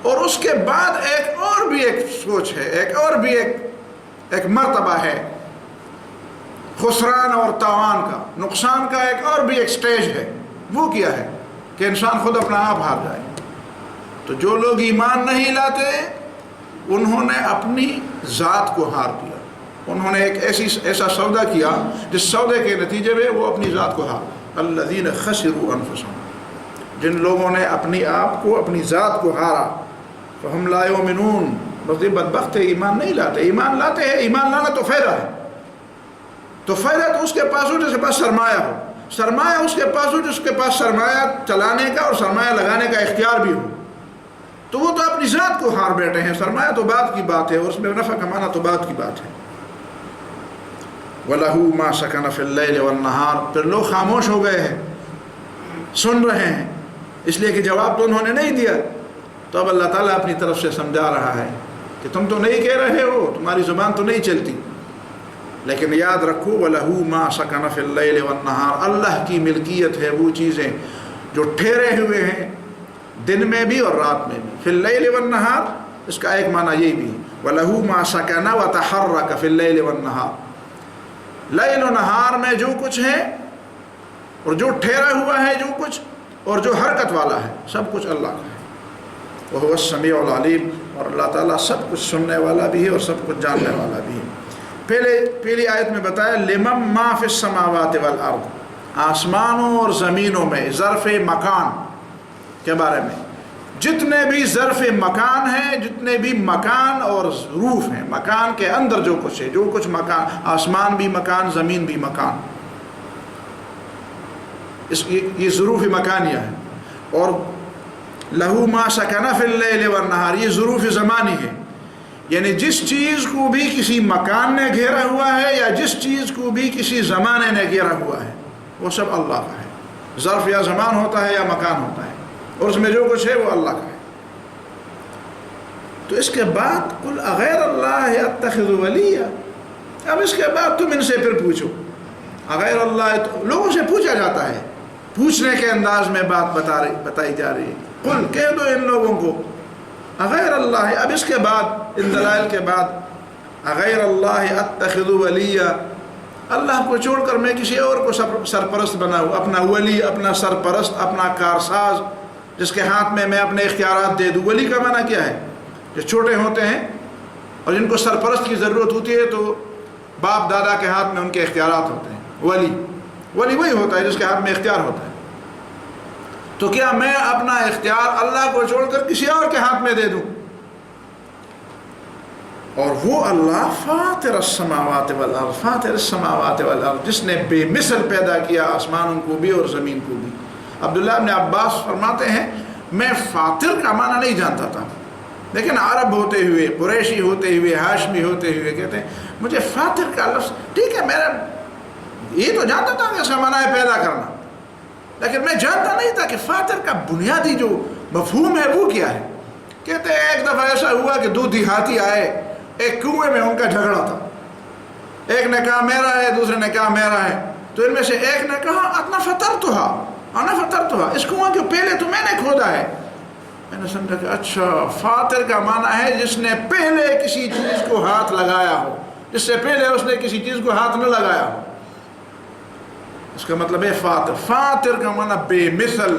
اور اس کے بعد ایک سوچ ہے، ایک مرتبہ ہے خسران اور تاوان کا، نقصان کا ایک سٹیج ہے، وہ کیا ہے کہ انسان خود اپنا آپ ہار جائے۔ تو جو لوگ ایمان نہیں لاتے انہوں نے اپنی ذات کو ہار دیا، انہوں نے ایک ایسا سودا کیا جس سودے کے نتیجے میں وہ اپنی ذات کو ہار۔ الذین خسروا انفسهم، جن لوگوں نے اپنی ذات کو ہارا، فہم لا یؤمنون، بس یہ بدبخت ہے، ایمان نہیں لاتے۔ ایمان لاتے ہیں، ایمان لانا تو فائدہ ہے، تو فائدہ تو اس کے پاس ہو جس کے پاس سرمایہ ہو، سرمایہ اس کے پاس ہو جس کے پاس سرمایہ چلانے کا اور سرمایہ لگانے کا اختیار بھی ہو، تو وہ تو اپنی ذات کو ہار بیٹھے ہیں۔ سرمایہ تو بات کی بات ہے اور اس میں نفع کمانا تو بات کی بات ہے۔ وَلَهُ مَا سَكَنَ فِي اللَّيْلِ وَالنَّهَارِ، پھر لوگ خاموش ہو گئے ہیں، سن رہے ہیں، اس لیے کہ جواب تو انہوں نے نہیں دیا، تو اب اللہ تعالیٰ اپنی طرف سے سمجھا رہا ہے کہ تم تو نہیں کہہ رہے ہو، تمہاری زبان تو نہیں چلتی، لیکن یاد رکھو وَلَهُ مَا سَكَنَ فِي اللَّيْلِ وَالنَّهَارِ، اللہ کی ملکیت ہے وہ چیزیں جو ٹھہرے ہوئے ہیں دن میں بھی اور رات میں بھی۔ فی اللیل والنہار، اس کا ایک معنی یہ بھی وَلَهُ مَا سَكَنَ وَتَحَرَّكَ فِي اللیل والنہار، لیل و نہار میں جو کچھ ہے اور جو ٹھہرا ہوا ہے جو کچھ اور جو حرکت والا ہے سب کچھ اللہ کا ہے۔ وَهُوَ السَّمِيعُ الْعَلِيمُ، اور اللہ تعالیٰ سب کچھ سننے والا بھی ہے اور سب کچھ جاننے والا بھی ہے۔ پہلی آیت میں بتایا لِمَن مَا فِي السَّمَاوَاتِ وَالْأَرْضِ، آسمانوں اور زمینوں میں ظرف مکان کے بارے میں، جتنے بھی ظرف مکان ہیں، جتنے بھی مکان اور ظروف ہیں، مکان کے اندر جو کچھ ہے، جو کچھ مکان، آسمان بھی مکان، زمین بھی مکان، یہ ظروف مکانیہ ہے۔ اور لہو ما سکن فی اللیل والنہار، یہ ظروف زمانی ہے، یعنی جس چیز کو بھی کسی مکان نے گھیرا ہوا ہے یا جس چیز کو بھی کسی زمانے نے گھیرا ہوا ہے وہ سب اللہ کا ہے۔ ظرف یا زمان ہوتا ہے یا مکان ہوتا ہے، اور اس میں جو کچھ ہے وہ اللہ کا ہے۔ تو اس کے بعد قل اغیر اللہ اتخذ ولیا، اب اس کے بعد تم ان سے پھر پوچھو، اغیر اللہ، لوگوں سے پوچھا جاتا ہے، پوچھنے کے انداز میں بات بتائی جا رہی ہے۔ قل، کہہ دو ان لوگوں کو، اغیر اللہ، اب اس کے بعد ان دلائل کے بعد اغیر اللہ اتخذ ولیا، اللہ کو چھوڑ کر میں کسی اور کو سرپرست بناؤں، اپنا ولی، اپنا سرپرست، اپنا کارساز، جس کے ہاتھ میں اپنے اختیارات دے دوں۔ ولی کا معنی کیا ہے؟ جو چھوٹے ہوتے ہیں اور جن کو سرپرست کی ضرورت ہوتی ہے تو باپ دادا کے ہاتھ میں ان کے اختیارات ہوتے ہیں۔ ولی وہی ہوتا ہے جس کے ہاتھ میں اختیار ہوتا ہے۔ تو کیا میں اپنا اختیار اللہ کو چھوڑ کر کسی اور کے ہاتھ میں دے دوں؟ اور وہ اللہ فاطر السماوات والارض، فاطر السماوات والارض، جس نے بے مثل پیدا کیا آسمانوں کو بھی اور زمین کو بھی۔ عبداللہ ابن عباس فرماتے ہیں میں فاطر کا معنی نہیں جانتا تھا، لیکن عرب ہوتے ہوئے، قریشی ہوتے ہوئے، ہاشمی ہوتے ہوئے کہتے ہیں مجھے فاطر کا لفظ، ٹھیک ہے میرا یہ تو جانتا تھا کہ اس کا معنی ہے پیدا کرنا، لیکن میں جانتا نہیں تھا کہ فاطر کا بنیادی جو مفہوم ہے وہ کیا ہے۔ کہتے ہیں ایک دفعہ ایسا ہوا کہ دو دیہاتی آئے، ایک کنویں میں ان کا جھگڑا تھا، ایک نے کہا میرا ہے، دوسرے نے کہا میرا ہے، تو ان میں سے ایک نے کہا انا فطرتھا، اس کنویں کو پہلے تو میں نے کھودا ہے۔ میں نے سمجھا کہ اچھا، فاطر کا معنی ہے جس نے پہلے کسی چیز کو ہاتھ لگایا ہو، جس سے پہلے اس نے کسی چیز کو ہاتھ نہ لگایا ہو، اس کا مطلب ہے فاطر۔ فاطر کا معنی بے مثل،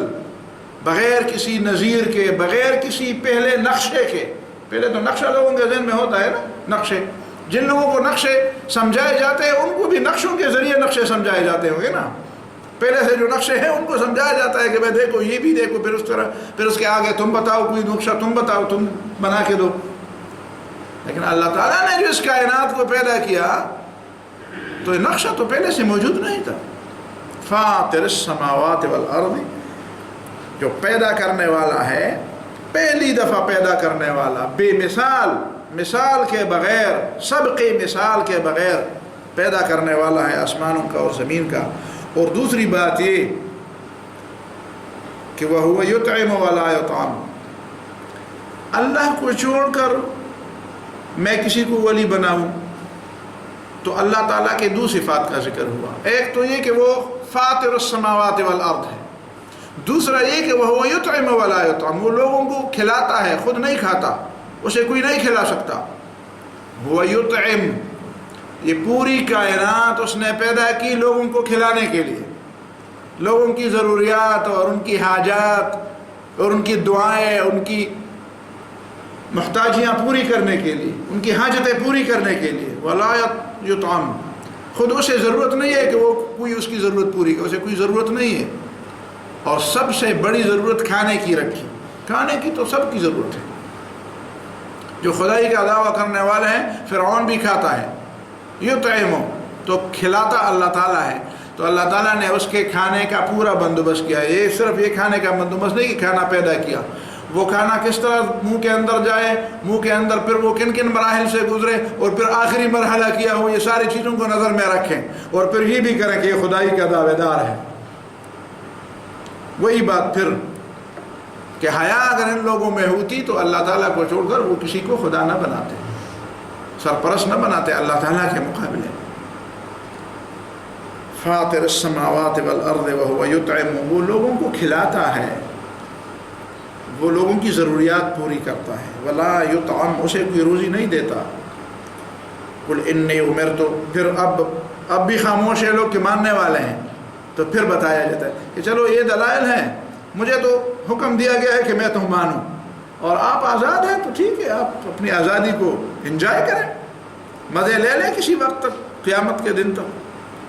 بغیر کسی نظیر کے، بغیر کسی پہلے نقشے کے۔ پہلے تو نقشہ لوگوں کے ذہن میں ہوتا ہے نا، نقشے، جن لوگوں کو نقشے سمجھائے جاتے ہیں ان کو بھی نقشوں کے ذریعے نقشے سمجھائے جاتے ہوں گے نا، پہلے سے جو نقشے ہیں ان کو سمجھایا جاتا ہے کہ بھائی دیکھو یہ بھی دیکھو، پھر اس طرح، پھر اس کے آگے تم بتاؤ کوئی نقشہ، تم بتاؤ، تم بنا کے دو۔ لیکن اللہ تعالیٰ نے جو اس کائنات کو پیدا کیا تو یہ نقشہ تو پہلے سے موجود نہیں تھا۔ فاطر السماوات والارض، جو پیدا کرنے والا ہے، پہلی دفعہ پیدا کرنے والا، بے مثال، مثال کے بغیر، سبقی مثال کے بغیر پیدا کرنے والا ہے آسمانوں کا اور زمین کا۔ اور دوسری بات یہ کہ وَهُوَ يُطْعِمُ وَلَا يُطْعَمُ، اللہ کو چھوڑ کر میں کسی کو ولی بناؤں تو اللہ تعالیٰ کے دو صفات کا ذکر ہوا. ایک تو یہ کہ وہ فاطر السماوات والارض ہے، دوسرا یہ کہ وہ یطعم ولا یطعم، وہ لوگوں کو کھلاتا ہے، خود نہیں کھاتا، اسے کوئی نہیں کھلا سکتا. وہ یطعم، یہ پوری کائنات اس نے پیدا کی لوگوں کو کھلانے کے لیے، لوگوں کی ضروریات اور ان کی حاجات اور ان کی دعائیں، ان کی محتاجیاں پوری کرنے کے لیے، ان کی حاجتیں پوری کرنے کے لیے. ولا یطعم، خود اسے ضرورت نہیں ہے کہ وہ کوئی اس کی ضرورت پوری کرے، اسے کوئی ضرورت نہیں ہے. اور سب سے بڑی ضرورت کھانے کی رکھی، کھانے کی تو سب کی ضرورت ہے. جو خدائی کا دعویٰ کرنے والے ہیں، فرعون بھی کھاتا ہے. یطعم تو کھلاتا اللہ تعالیٰ ہے، تو اللہ تعالیٰ نے اس کے کھانے کا پورا بندوبست کیا. یہ صرف یہ کھانے کا بندوبست نہیں کہ کھانا پیدا کیا، وہ کھانا کس طرح منہ کے اندر جائے، منہ کے اندر پھر وہ کن کن مراحل سے گزرے اور پھر آخری مرحلہ کیا ہو، یہ ساری چیزوں کو نظر میں رکھیں اور پھر یہ بھی کریں کہ یہ خدائی کا دعوے دار ہے. وہی بات پھر کہ حیا اگر ان لوگوں میں ہوتی تو اللہ تعالیٰ کو چھوڑ کر وہ کسی کو خدا نہ بناتے، سرپرست نہ بناتے اللہ تعالیٰ کے مقابلے. فاطر السماوات والارض وهو یطعم، وہ لوگوں کو کھلاتا ہے، وہ لوگوں کی ضروریات پوری کرتا ہے. ولا یطعم، اسے کوئی روزی نہیں دیتا. قل انی امرت، پھر اب بھی خاموش ہے لوگ کہ ماننے والے ہیں، تو پھر بتایا جاتا ہے کہ چلو یہ دلائل ہیں، مجھے تو حکم دیا گیا ہے کہ میں تم مانوں، اور آپ آزاد ہیں تو ٹھیک ہے، آپ اپنی آزادی کو انجوائے کریں، مزے لے لیں کسی وقت تک، قیامت کے دن تک.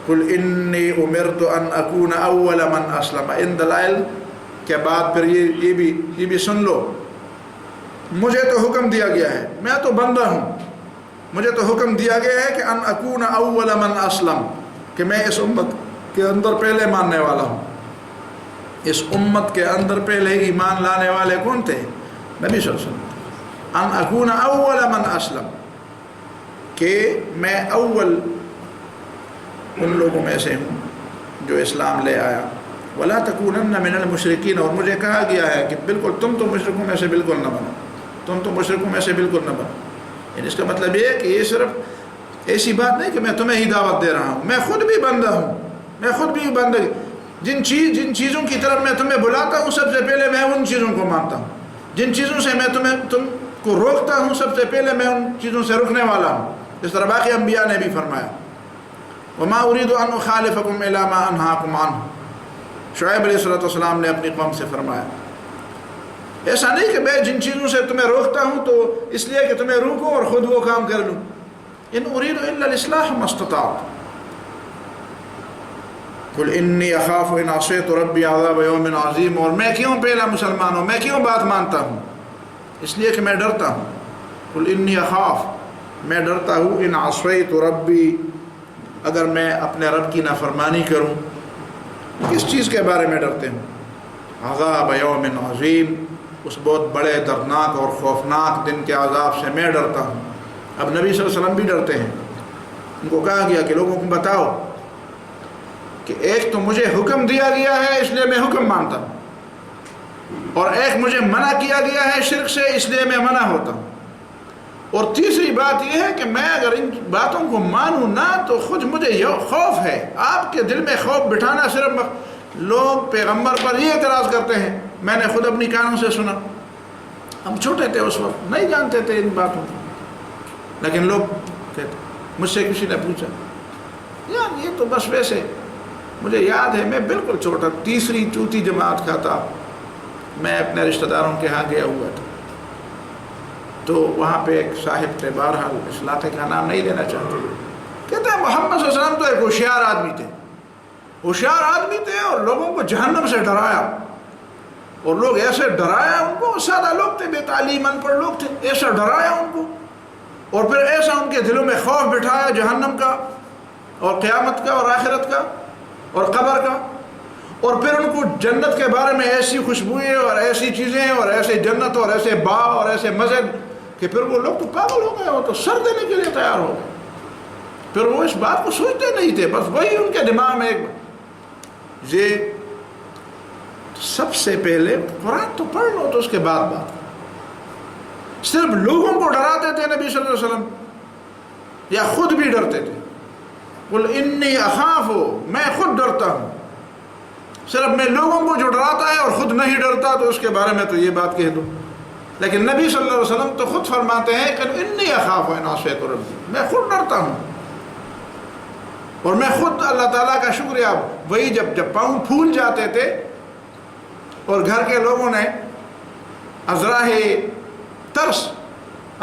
قل انی امرت ان اکون اول من اسلم، ان دلائل کے بعد پھر یہ بھی سن لو، مجھے تو حکم دیا گیا ہے، میں تو بندہ ہوں، مجھے تو حکم دیا گیا ہے کہ ان اکون اول من اسلم، کہ میں اس امت کے اندر پہلے ماننے والا ہوں. اس امت کے اندر پہلے ایمان لانے والے کون تھے؟ نبی صلی اللہ علیہ وسلم. ان اکون اول من اسلم، کہ میں اول ان لوگوں میں سے ہوں جو اسلام لے آیا. ولا تکونن من المشرکین، اور مجھے کہا گیا ہے کہ بالکل تم تو مشرکوں میں سے بالکل نہ بنو، تم تو مشرکوں میں سے بالکل نہ بنو. یعنی اس کا مطلب یہ ہے کہ یہ صرف ایسی بات نہیں کہ میں تمہیں ہی دعوت دے رہا ہوں، میں خود بھی بندہ ہوں، میں خود بھی بندہ، جن چیزوں کی طرف میں تمہیں بلاتا ہوں سب سے پہلے میں ان چیزوں کو مانتا ہوں، جن چیزوں سے میں تم کو روکتا ہوں سب سے پہلے میں ان چیزوں سے رکنے والا ہوں. اس طرح باقی انبیاء نے بھی فرمایا وما اريد ان اخالفكم الى ما انهاكم عنه. شعیب علیہ السلام نے اپنی قوم سے فرمایا ایسا نہیں کہ میں جن چیزوں سے تمہیں روکتا ہوں تو اس لیے کہ تمہیں روکوں اور خود وہ کام کر لوں. ان اريد الا الاصلاح ما استطعت. قل انی اخاف ان عصیت ربی عذاب یوم عظیم. اور میں کیوں پہلا مسلمان ہوں، میں کیوں بات مانتا ہوں؟ اس لیے کہ میں ڈرتا ہوں. قل انی اخاف، میں ڈرتا ہوں، ان عصیت ربی، اگر میں اپنے رب کی نافرمانی کروں. کس چیز کے بارے میں ڈرتے ہوں؟ عذاب یوم عظیم، اس بہت بڑے دردناک اور خوفناک دن کے عذاب سے میں ڈرتا ہوں. اب نبی صلی اللہ علیہ وسلم بھی ڈرتے ہیں. ان کو کہا گیا کہ لوگوں کو بتاؤ کہ ایک تو مجھے حکم دیا گیا ہے اس لیے میں حکم مانتا ہوں، اور ایک مجھے منع کیا گیا ہے شرک سے اس لیے میں منع ہوتا ہوں، اور تیسری بات یہ ہے کہ میں اگر ان باتوں کو مانوں نہ تو خود مجھے خوف ہے. آپ کے دل میں خوف بٹھانا، صرف لوگ پیغمبر پر یہ اعتراض کرتے ہیں، میں نے خود اپنی کانوں سے سنا. ہم چھوٹے تھے اس وقت، نہیں جانتے تھے ان باتوں کو، لیکن لوگ کہتے. مجھ سے کسی نے پوچھا یار یہ تو بس ویسے، مجھے یاد ہے میں بالکل چھوٹا، تیسری چوتھی جماعت کا تھا، میں اپنے رشتہ داروں کے ہاں گیا ہوا تھا، تو وہاں پہ ایک صاحب تھے، بہرحال اس علاقے کا نام نہیں لینا چاہتے، کہتے ہیں محمد صلی اللہ علیہ وسلم تو ایک ہوشیار آدمی تھے، ہوشیار آدمی تھے، اور لوگوں کو جہنم سے ڈرایا، اور لوگ ایسے ڈرایا ان کو، سادہ لوگ تھے، بے تعلیم ان پڑھ لوگ تھے، ایسا ڈرایا ان کو، اور پھر ایسا ان کے دلوں میں خوف بٹھایا جہنم کا اور قیامت کا اور آخرت کا اور قبر کا، اور پھر ان کو جنت کے بارے میں ایسی خوشبوئیں اور ایسی چیزیں اور ایسے جنت اور ایسے باغ اور ایسے مزے کہ پھر وہ لوگ تو پاگل ہو گئے، وہ تو سر دینے کے لیے تیار ہو گئے. پھر وہ اس بات کو سوچتے نہیں تھے، بس وہی ان کے دماغ میں ایک یہ سب سے پہلے قرآن تو پڑھ لو تو اس کے بعد بات. صرف لوگوں کو ڈراتے تھے نبی صلی اللہ علیہ وسلم یا خود بھی ڈرتے تھے؟ قل انی اخاف، میں خود ڈرتا ہوں. صرف میں لوگوں کو جو ڈراتا ہے اور خود نہیں ڈرتا تو اس کے بارے میں تو یہ بات کہہ دو. لیکن نبی صلی اللہ علیہ وسلم تو خود فرماتے ہیں کہ انی اخاف ان عصیت ربی، میں خود ڈرتا ہوں. اور میں خود اللہ تعالیٰ کا شکریہ، وہی جب پاؤں پھول جاتے تھے اور گھر کے لوگوں نے ازراہ ترس،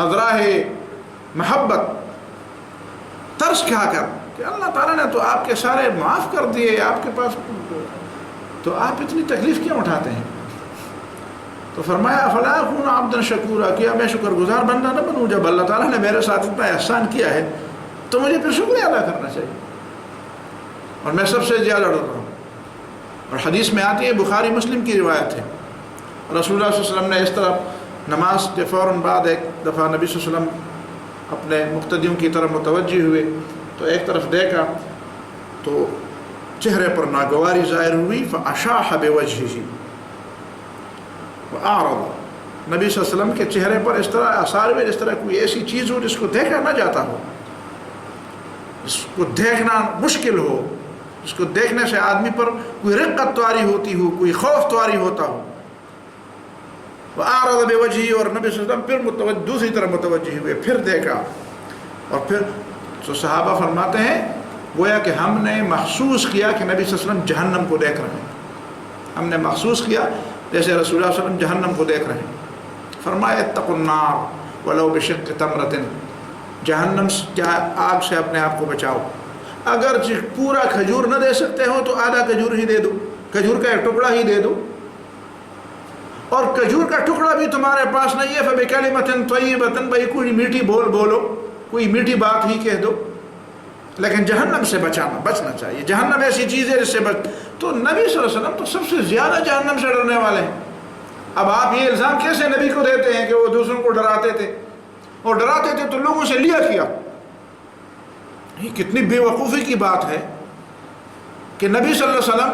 ازراہ محبت، ترس کھا کر کہ اللہ تعالیٰ نے تو آپ کے سارے معاف کر دیے، آپ کے پاس تو آپ اتنی تکلیف کیوں اٹھاتے ہیں؟ تو فرمایا افلا اکون عبدا شکورا، کیا میں شکر گزار بندہ نہ بنوں؟ جب اللہ تعالیٰ نے میرے ساتھ اتنا احسان کیا ہے تو مجھے پھر شکریہ ادا کرنا چاہیے. اور میں سب سے زیادہ ڈر رہا ہوں. اور حدیث میں آتی ہے، بخاری مسلم کی روایت ہے، رسول اللہ صلی اللہ علیہ وسلم نے اس طرح نماز کے فوراً بعد ایک دفعہ نبی صلی اللہ علیہ وسلم اپنے مقتدیوں کی طرف متوجہ ہوئے تو ایک طرف دیکھا تو چہرے پر ناگواری ظاہر ہوئی. فاشاح بوجهه واعرض، نبی صلی اللہ علیہ وسلم کے چہرے پر اس طرح آثار میں جس طرح کوئی ایسی چیز ہو جس کو دیکھا نہ جاتا ہو، جس کو دیکھنا مشکل ہو، جس کو دیکھنے سے آدمی پر کوئی رقت طاری ہوتی ہو، کوئی خوف طاری ہوتا ہو. وَأَعْرَضَ بِوَجْهِهِ، اور نبی صلی اللہ علیہ وسلم پھر دوسری طرف متوجہ ہوئے، پھر دیکھا. اور پھر تو صحابہ فرماتے ہیں گویا کہ ہم نے محسوس کیا کہ نبی صلی اللہ علیہ وسلم جہنم کو دیکھ رہے ہیں. ہم نے محسوس کیا جیسے رسول اللہ صلی اللہ علیہ وسلم جہنم کو دیکھ رہے ہیں. فرمایا اتقوا النار ولو بشق تمرۃ، جہنم کیا آگ سے اپنے آپ کو بچاؤ. اگر پورا کھجور نہ دے سکتے ہو تو آدھا کھجور ہی دے دو، کھجور کا ایک ٹکڑا ہی دے دو. اور کھجور کا ٹکڑا بھی تمہارے پاس نہیں ہے فبکلمۃ طیبۃ، بھائی کوئی میٹھی بولو، کوئی میٹھی بات ہی کہہ دو. لیکن جہنم سے بچنا چاہیے. جہنم ایسی چیز ہے جس سے تو نبی صلی اللہ علیہ وسلم تو سب سے زیادہ جہنم سے ڈرنے والے ہیں. اب آپ یہ الزام کیسے نبی کو دیتے ہیں کہ وہ دوسروں کو ڈراتے تھے، اور ڈراتے تھے تو لوگوں سے لیا کیا؟ یہ کتنی بے وقوفی کی بات ہے کہ نبی صلی اللہ علیہ وسلم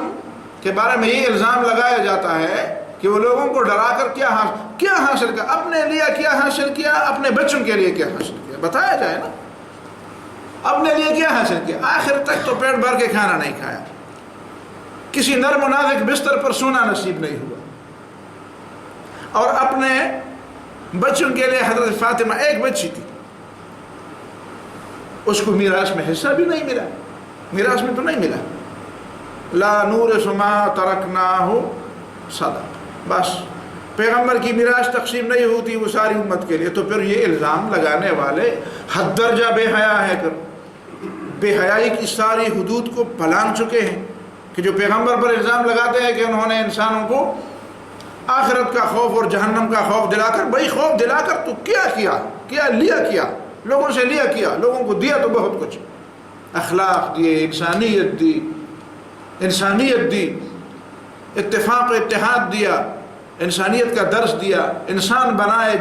کے بارے میں یہ الزام لگایا جاتا ہے کہ وہ لوگوں کو ڈرا کر کیا حاصل کیا، اپنے لیے کیا حاصل کیا، اپنے بچوں کے لیے کیا حاصل کیا، بتایا جائے نا. اپنے لیے کیا حاصل کیا؟ آخر تک تو پیٹ بھر کے کھانا نہیں کھایا، کسی نرم و نازک بستر پر سونا نصیب نہیں ہوا. اور اپنے بچوں کے لیے حضرت فاطمہ ایک بچی تھی، اس کو میراث میں حصہ بھی نہیں ملا، میراث میں تو نہیں ملا. لا نورث ما ترکناہ صدقہ، بس پیغمبر کی میراث تقسیم نہیں ہوتی وہ ساری امت کے لیے. تو پھر یہ الزام لگانے والے حد درجہ بے حیا ہے، کر بے حیائی کی ساری حدود کو پلانگ چکے ہیں کہ جو پیغمبر پر الزام لگاتے ہیں کہ انہوں نے انسانوں کو آخرت کا خوف اور جہنم کا خوف دلا کر، بھائی خوف دلا کر تو کیا لیا لوگوں سے لیا لوگوں کو دیا تو بہت کچھ، اخلاق دیے، انسانیت دی، اتفاق و اتحاد دیا، انسانیت کا درس دیا، انسان بنائے،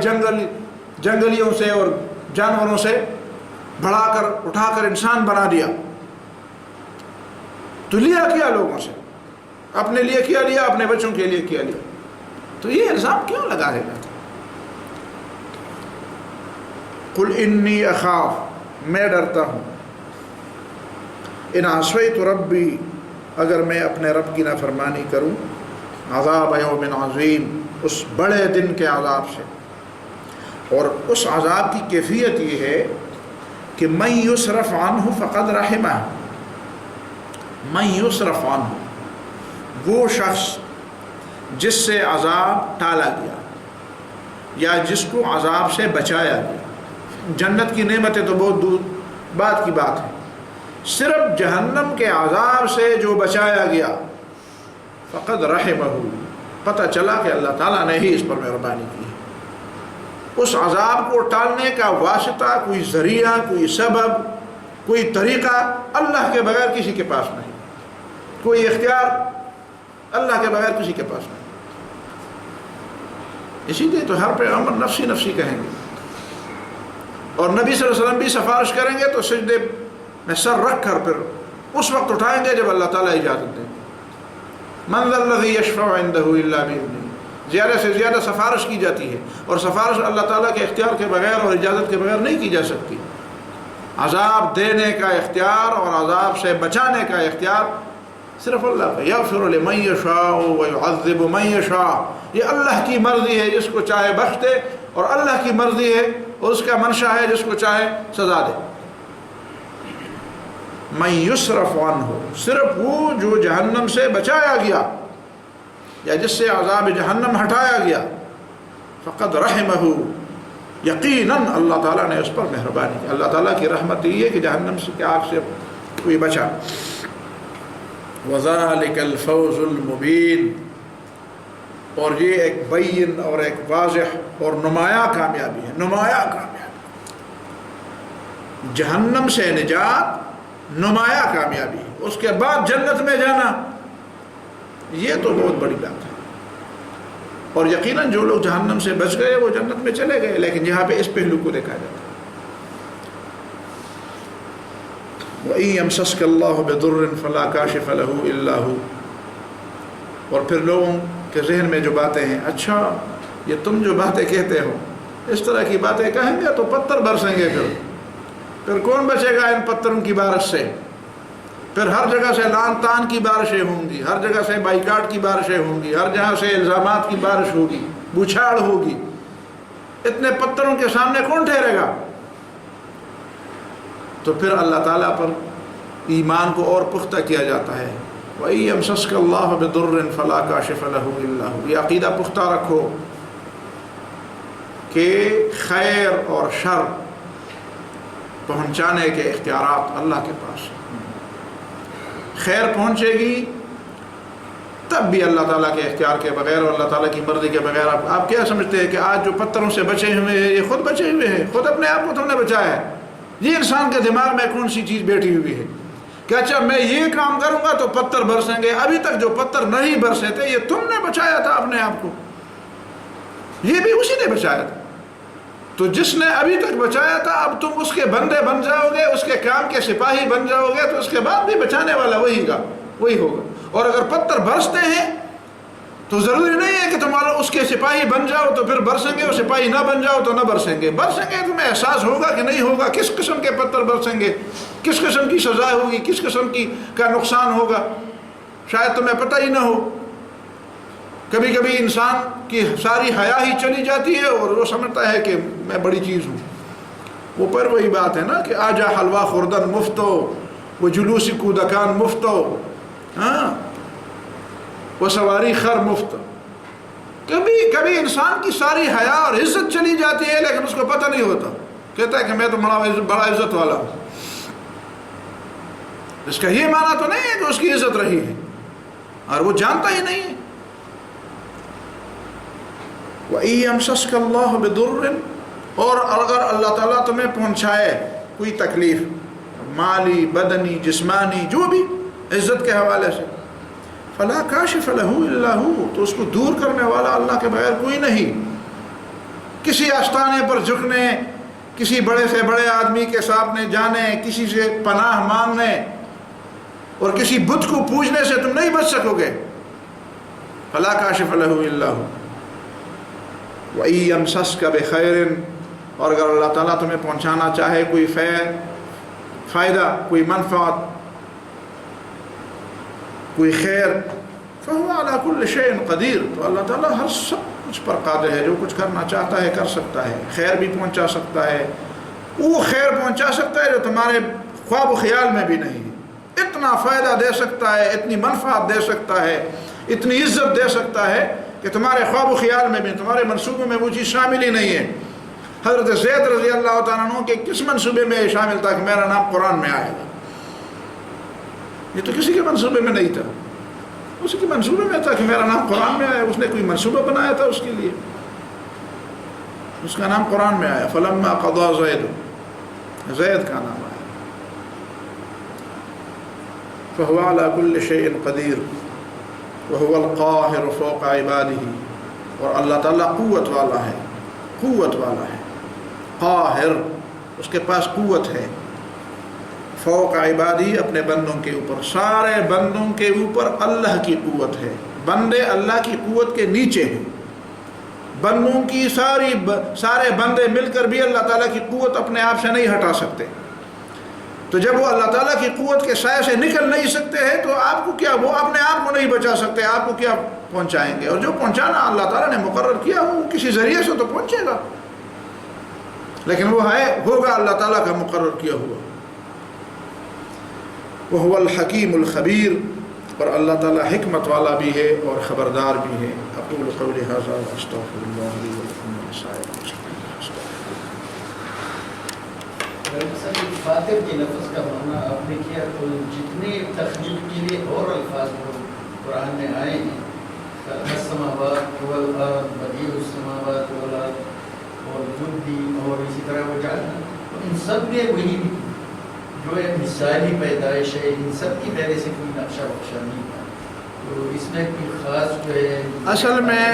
جنگلیوں سے اور جانوروں سے بڑھا کر اٹھا کر انسان بنا دیا. تو کیا لوگوں سے، اپنے لیے کیا لیا، اپنے بچوں کے لیے کیا لیا. تو یہ الزام کیوں لگا رہے گا؟ قل انی اخاف، میں ڈرتا ہوں، ان عصیت ربی، اگر میں اپنے رب کی نافرمانی کروں، عذاب یوم عظیم، اس بڑے دن کے عذاب سے. اور اس عذاب کی کیفیت یہ ہے کہ من یصرف عنہ فقد رحمہ، من یصرف عنہ، وہ شخص جس سے عذاب ٹالا گیا یا جس کو عذاب سے بچایا گیا. جنت کی نعمتیں تو بہت دور بعد کی بات ہے، صرف جہنم کے عذاب سے جو بچایا گیا، فقد رحمہ، پتہ چلا کہ اللہ تعالیٰ نے ہی اس پر مہربانی کی ہے. اس عذاب کو ٹالنے کا واسطہ، کوئی ذریعہ، کوئی سبب، کوئی طریقہ اللہ کے بغیر کسی کے پاس نہیں، کوئی اختیار اللہ کے بغیر کسی کے پاس نہیں. اسی لیے تو ہر پیغمبر نفسی نفسی کہیں گے، اور نبی صلی اللہ علیہ وسلم بھی سفارش کریں گے تو سجدے میں سر رکھ کر پھر اس وقت اٹھائیں گے جب اللہ تعالیٰ اجازت دیں گے. من ذا الذی یشفع عندہ الا بإذنہ، زیادہ سے زیادہ سفارش کی جاتی ہے، اور سفارش اللہ تعالیٰ کے اختیار کے بغیر اور اجازت کے بغیر نہیں کی جا سکتی۔ عذاب دینے کا اختیار اور عذاب سے بچانے کا اختیار صرف اللہ کا۔ یغفر لمن یشاء ویعذب من یشاء، یہ اللہ کی مرضی ہے، جس کو چاہے بخش دے، اور اللہ کی مرضی ہے اور اس کا منشا ہے جس کو چاہے سزا دے۔ من یصرف عنہ، صرف وہ جو جہنم سے بچایا گیا یا جس سے عذاب جہنم ہٹایا گیا، فقد رحمہ، یقیناً اللہ تعالیٰ نے اس پر مہربانی کی۔ اللہ تعالیٰ کی رحمت یہ ہے کہ جہنم سے آگ سے کوئی بچا۔ وَذَلِكَ الْفَوْزُ الْمُبِينُ، اور یہ ایک بین اور ایک واضح اور نمایاں کامیابی ہے، نمایاں کامیابی، جہنم سے نجات نمایاں کامیابی، اس کے بعد جنت میں جانا یہ تو بہت بڑی بات ہے۔ اور یقیناً جو لوگ جہنم سے بچ گئے وہ جنت میں چلے گئے، لیکن یہاں پہ اس پہلو کو دیکھا جاتا ہے۔ وَإِن يَمْسَسْكَ اللَّهُ بِضُرٍّ فَلَا كَاشِفَ لَهُ إِلَّا هُوَ، اور پھر لوگوں کے ذہن میں جو باتیں ہیں، اچھا یہ تم جو باتیں کہتے ہو، اس طرح کی باتیں کہیں گے تو پتھر برسیں گے، پھر کون بچے گا ان پتھروں کی بارش سے؟ پھر ہر جگہ سے لعن طعن کی بارشیں ہوں گی، ہر جگہ سے بائیکاٹ کی بارشیں ہوں گی، ہر جگہ سے الزامات کی بارش ہوگی، بوچھاڑ ہوگی، اتنے پتھروں کے سامنے کون ٹھہرے گا؟ تو پھر اللہ تعالیٰ پر ایمان کو اور پختہ کیا جاتا ہے۔ وَإِن يَمْسَسْكَ اللَّهُ بِضُرٍّ فَلَا كَاشِفَ لَهُ إِلَّا هُوَ، یہ عقیدہ پختہ رکھو کہ خیر اور شر پہنچانے کے اختیارات اللہ کے پاس ہیں۔ خیر پہنچے گی تب بھی اللہ تعالیٰ کے اختیار کے بغیر اور اللہ تعالیٰ کی مرضی کے بغیر۔ آپ کیا سمجھتے ہیں کہ آج جو پتھروں سے بچے ہوئے ہیں یہ خود بچے ہوئے ہیں؟ خود اپنے آپ کو تم نے بچایا ہے؟ یہ انسان کے دماغ میں کون سی چیز بیٹھی ہوئی ہے کہ اچھا میں یہ کام کروں گا تو پتھر برسیں گے؟ ابھی تک جو پتھر نہیں برسے تھے یہ تم نے بچایا تھا اپنے آپ کو، یہ بھی اسی نے بچایا تھا۔ تو جس نے ابھی تک بچایا تھا اب تم اس کے بندے بن جاؤ گے، اس کے کام کے سپاہی بن جاؤ گے، تو اس کے بعد بھی بچانے والا وہی ہوگا۔ اور اگر پتھر برستے ہیں تو ضروری نہیں ہے کہ تمہارا اس کے سپاہی بن جاؤ تو پھر برسیں گے، اور سپاہی نہ بن جاؤ تو نہ برسیں گے۔ برسیں گے، تمہیں احساس ہوگا کہ نہیں ہوگا، کس قسم کے پتھر برسیں گے، کس قسم کی سزا ہوگی، کس قسم کا نقصان ہوگا، شاید تمہیں پتہ ہی نہ ہو۔ کبھی کبھی انسان کی ساری حیا ہی چلی جاتی ہے اور وہ سمجھتا ہے کہ میں بڑی چیز ہوں۔ وہ پر وہی بات ہے نا کہ آجا حلوہ خوردن مفتو، وہ جلوسی کودکان مفتو، ہاں وہ سواری خر مفت۔ کبھی انسان کی ساری حیا اور عزت چلی جاتی ہے لیکن اس کو پتہ نہیں ہوتا، کہتا ہے کہ میں تو بڑا عزت والا ہوں۔ اس کا یہ معنی تو نہیں ہے کہ اس کی عزت رہی ہے، اور وہ جانتا ہی نہیں ہے۔ وَإِن يَمْسَسْكَ اللَّهُ بِضُرٍّ، اور اگر اللہ تعالیٰ تمہیں پہنچائے کوئی تکلیف مالی، بدنی، جسمانی، جو بھی عزت کے حوالے سے، فَلَا كَاشِفَ لَهُ إِلَّا هُوَ، تو اس کو دور کرنے والا اللہ کے بغیر کوئی نہیں۔ کسی آستانے پر جھکنے، کسی بڑے سے بڑے آدمی کے سامنے جانے، کسی سے پناہ مانگنے اور کسی بت کو پوجنے سے تم نہیں بچ سکو گے۔ فَلَا كَاشِفَ لَهُ إِلَّا هُوَ وَإِن يَمْسَسْكَ بِخَيْرٍ، اور اگر اللہ تعالیٰ تمہیں پہنچانا چاہے کوئی فائدہ، کوئی منفعت، کوئی خیر، فَهُوَ عَلَى كُلِّ شَيْءٍ قَدِيرٌ، تو اللہ تعالیٰ ہر سب کچھ پر قادر ہے، جو کچھ کرنا چاہتا ہے کر سکتا ہے۔ خیر بھی پہنچا سکتا ہے، وہ خیر پہنچا سکتا ہے جو تمہارے خواب و خیال میں بھی نہیں ہے، اتنا فائدہ دے سکتا ہے، اتنی منفعت دے سکتا ہے، اتنی عزت دے سکتا ہے کہ تمہارے خواب و خیال میں بھی، تمہارے منصوبوں میں وہ چیز شامل ہی نہیں ہے۔ حضرت زید رضی اللہ تعالیٰ عنہ کے کس منصوبے میں شامل تھا کہ میرا نام قرآن میں آئے گا؟ یہ تو کسی کے منصوبے میں نہیں تھا، اس کے منصوبے میں تھا کہ میرا نام قرآن میں آیا۔ اس نے کوئی منصوبہ بنایا تھا اس کے لیے، اس کا نام قرآن میں آیا۔ فلما قضا زید کا نام آیا۔ فهو على كل شيء قدير وهو القاهر فوق عباده، اور اللہ تعالیٰ قوت والا ہے، قوت والا ہے، قاہر، اس کے پاس قوت ہے، فوق عبادی اپنے بندوں کے اوپر، سارے بندوں کے اوپر اللہ کی قوت ہے، بندے اللہ کی قوت کے نیچے ہیں، بندوں کی سارے بندے مل کر بھی اللہ تعالیٰ کی قوت اپنے آپ سے نہیں ہٹا سکتے۔ تو جب وہ اللہ تعالیٰ کی قوت کے سائے سے نکل نہیں سکتے ہیں تو آپ کو کیا، وہ اپنے آپ کو نہیں بچا سکتے، آپ کو کیا پہنچائیں گے؟ اور جو پہنچانا اللہ تعالیٰ نے مقرر کیا وہ کسی ذریعے سے تو پہنچے گا، لیکن وہ ہوگا اللہ تعالیٰ کا مقرر کیا ہوا۔ وَهُوَ الْحَكِيمُ الْخَبِيرُ، اور اللہ تعالیٰ حکمت والا بھی ہے اور خبردار بھی ہے۔ اقول قولی ھذا واستغفر اللہ لی ولکم ولسائر المسلمین۔ فاتر کے لفظ کا معنی آپ نے کیا، تو جتنے تخلیق کے لیے اور الفاظ قرآن میں آئے ہیں، السماوات والارض، بدیع السماوات والارض اور جدی، اور اسی طرح وہ جعلنا، ان سب میں وہی جو ہے مثالی پیدائش ہے، ان سب کی پہلے سے کوئی نقشہ وقشہ نہیں تھا، تو اس میں کوئی خاص جو ہے اصل میں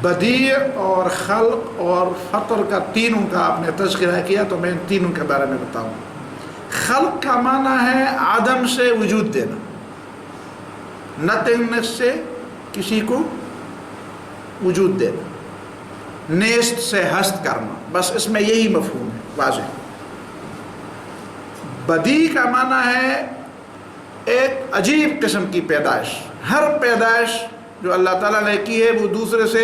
بدیع اور خلق اور فطر کا تینوں کا آپ نے تذکرہ کیا، تو میں ان تینوں کے بارے میں بتاؤں۔ خلق کا معنی ہے عدم سے وجود دینا، نتھنگنس سے کسی کو وجود دینا، نیست سے ہست کرنا، بس اس میں یہی مفہوم ہے واضح۔ بدیع کا معنی ہے ایک عجیب قسم کی پیدائش، ہر پیدائش جو اللہ تعالیٰ نے کی ہے وہ دوسرے سے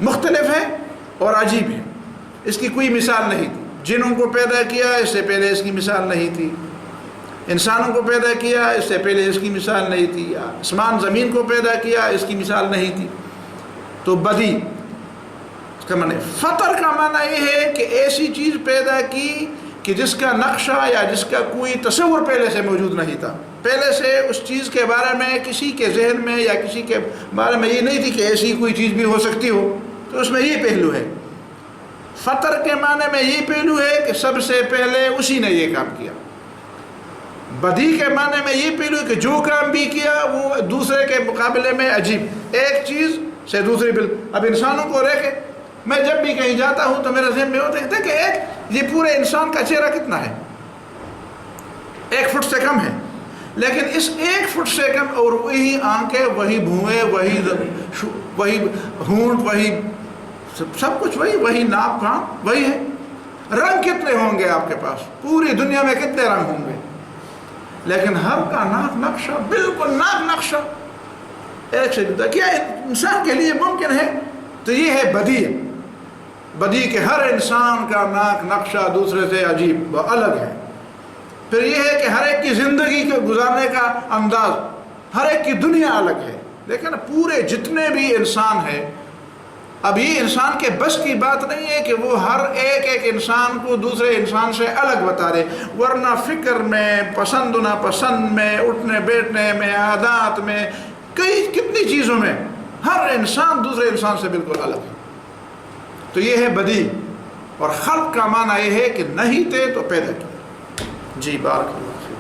مختلف ہے اور عجیب ہے، اس کی کوئی مثال نہیں تھی۔ جنوں کو پیدا کیا اس سے پہلے اس کی مثال نہیں تھی، انسانوں کو پیدا کیا اس سے پہلے اس کی مثال نہیں تھی، آسمان زمین کو پیدا کیا اس کی مثال نہیں تھی۔ تو بدیع اس کا معنی۔ فطر کا معنی یہ ہے کہ ایسی چیز پیدا کی کہ جس کا نقشہ یا جس کا کوئی تصور پہلے سے موجود نہیں تھا، پہلے سے اس چیز کے بارے میں کسی کے ذہن میں یا کسی کے بارے میں یہ نہیں تھی کہ ایسی کوئی چیز بھی ہو سکتی ہو، تو اس میں یہ پہلو ہے۔ فطر کے معنی میں یہ پہلو ہے کہ سب سے پہلے اسی نے یہ کام کیا۔ بدیع کے معنی میں یہ پہلو ہے کہ جو کام بھی کیا وہ دوسرے کے مقابلے میں عجیب، ایک چیز سے دوسری اب انسانوں کو رہ کے میں جب بھی کہیں جاتا ہوں تو میرے ذہن میں ہوتا ہے کہ یہ پورے انسان کا چہرہ کتنا ہے، 1 فٹ سے کم ہے، لیکن اس 1 فٹ سے کم اور وہی آنکھیں، وہی بھوئیں، وہی ہونٹ، وہی سب کچھ وہی ناک کان وہی ہے۔ رنگ کتنے ہوں گے آپ کے پاس، پوری دنیا میں کتنے رنگ ہوں گے، لیکن ہر کا ناک نقشہ بالکل ناک نقشہ ایک سے جدا۔ کیا انسان کے لیے ممکن ہے؟ تو یہ ہے بدیع۔ بدیع کہ ہر انسان کا ناک نقشہ دوسرے سے عجیب و الگ ہے۔ پھر یہ ہے کہ ہر ایک کی زندگی کو گزارنے کا انداز، ہر ایک کی دنیا الگ ہے، لیکن پورے جتنے بھی انسان ہیں، اب یہ انسان کے بس کی بات نہیں ہے کہ وہ ہر ایک انسان کو دوسرے انسان سے الگ بتا دے، ورنہ فکر میں، پسند و ناپسند میں، اٹھنے بیٹھنے میں، عادات میں، کتنی چیزوں میں ہر انسان دوسرے انسان سے بالکل الگ ہے۔ تو یہ ہے بدیع۔ اور خلق کا معنی یہ ہے کہ نہیں تھے تو پیدا کیا۔ جی بارک اللہ فیک۔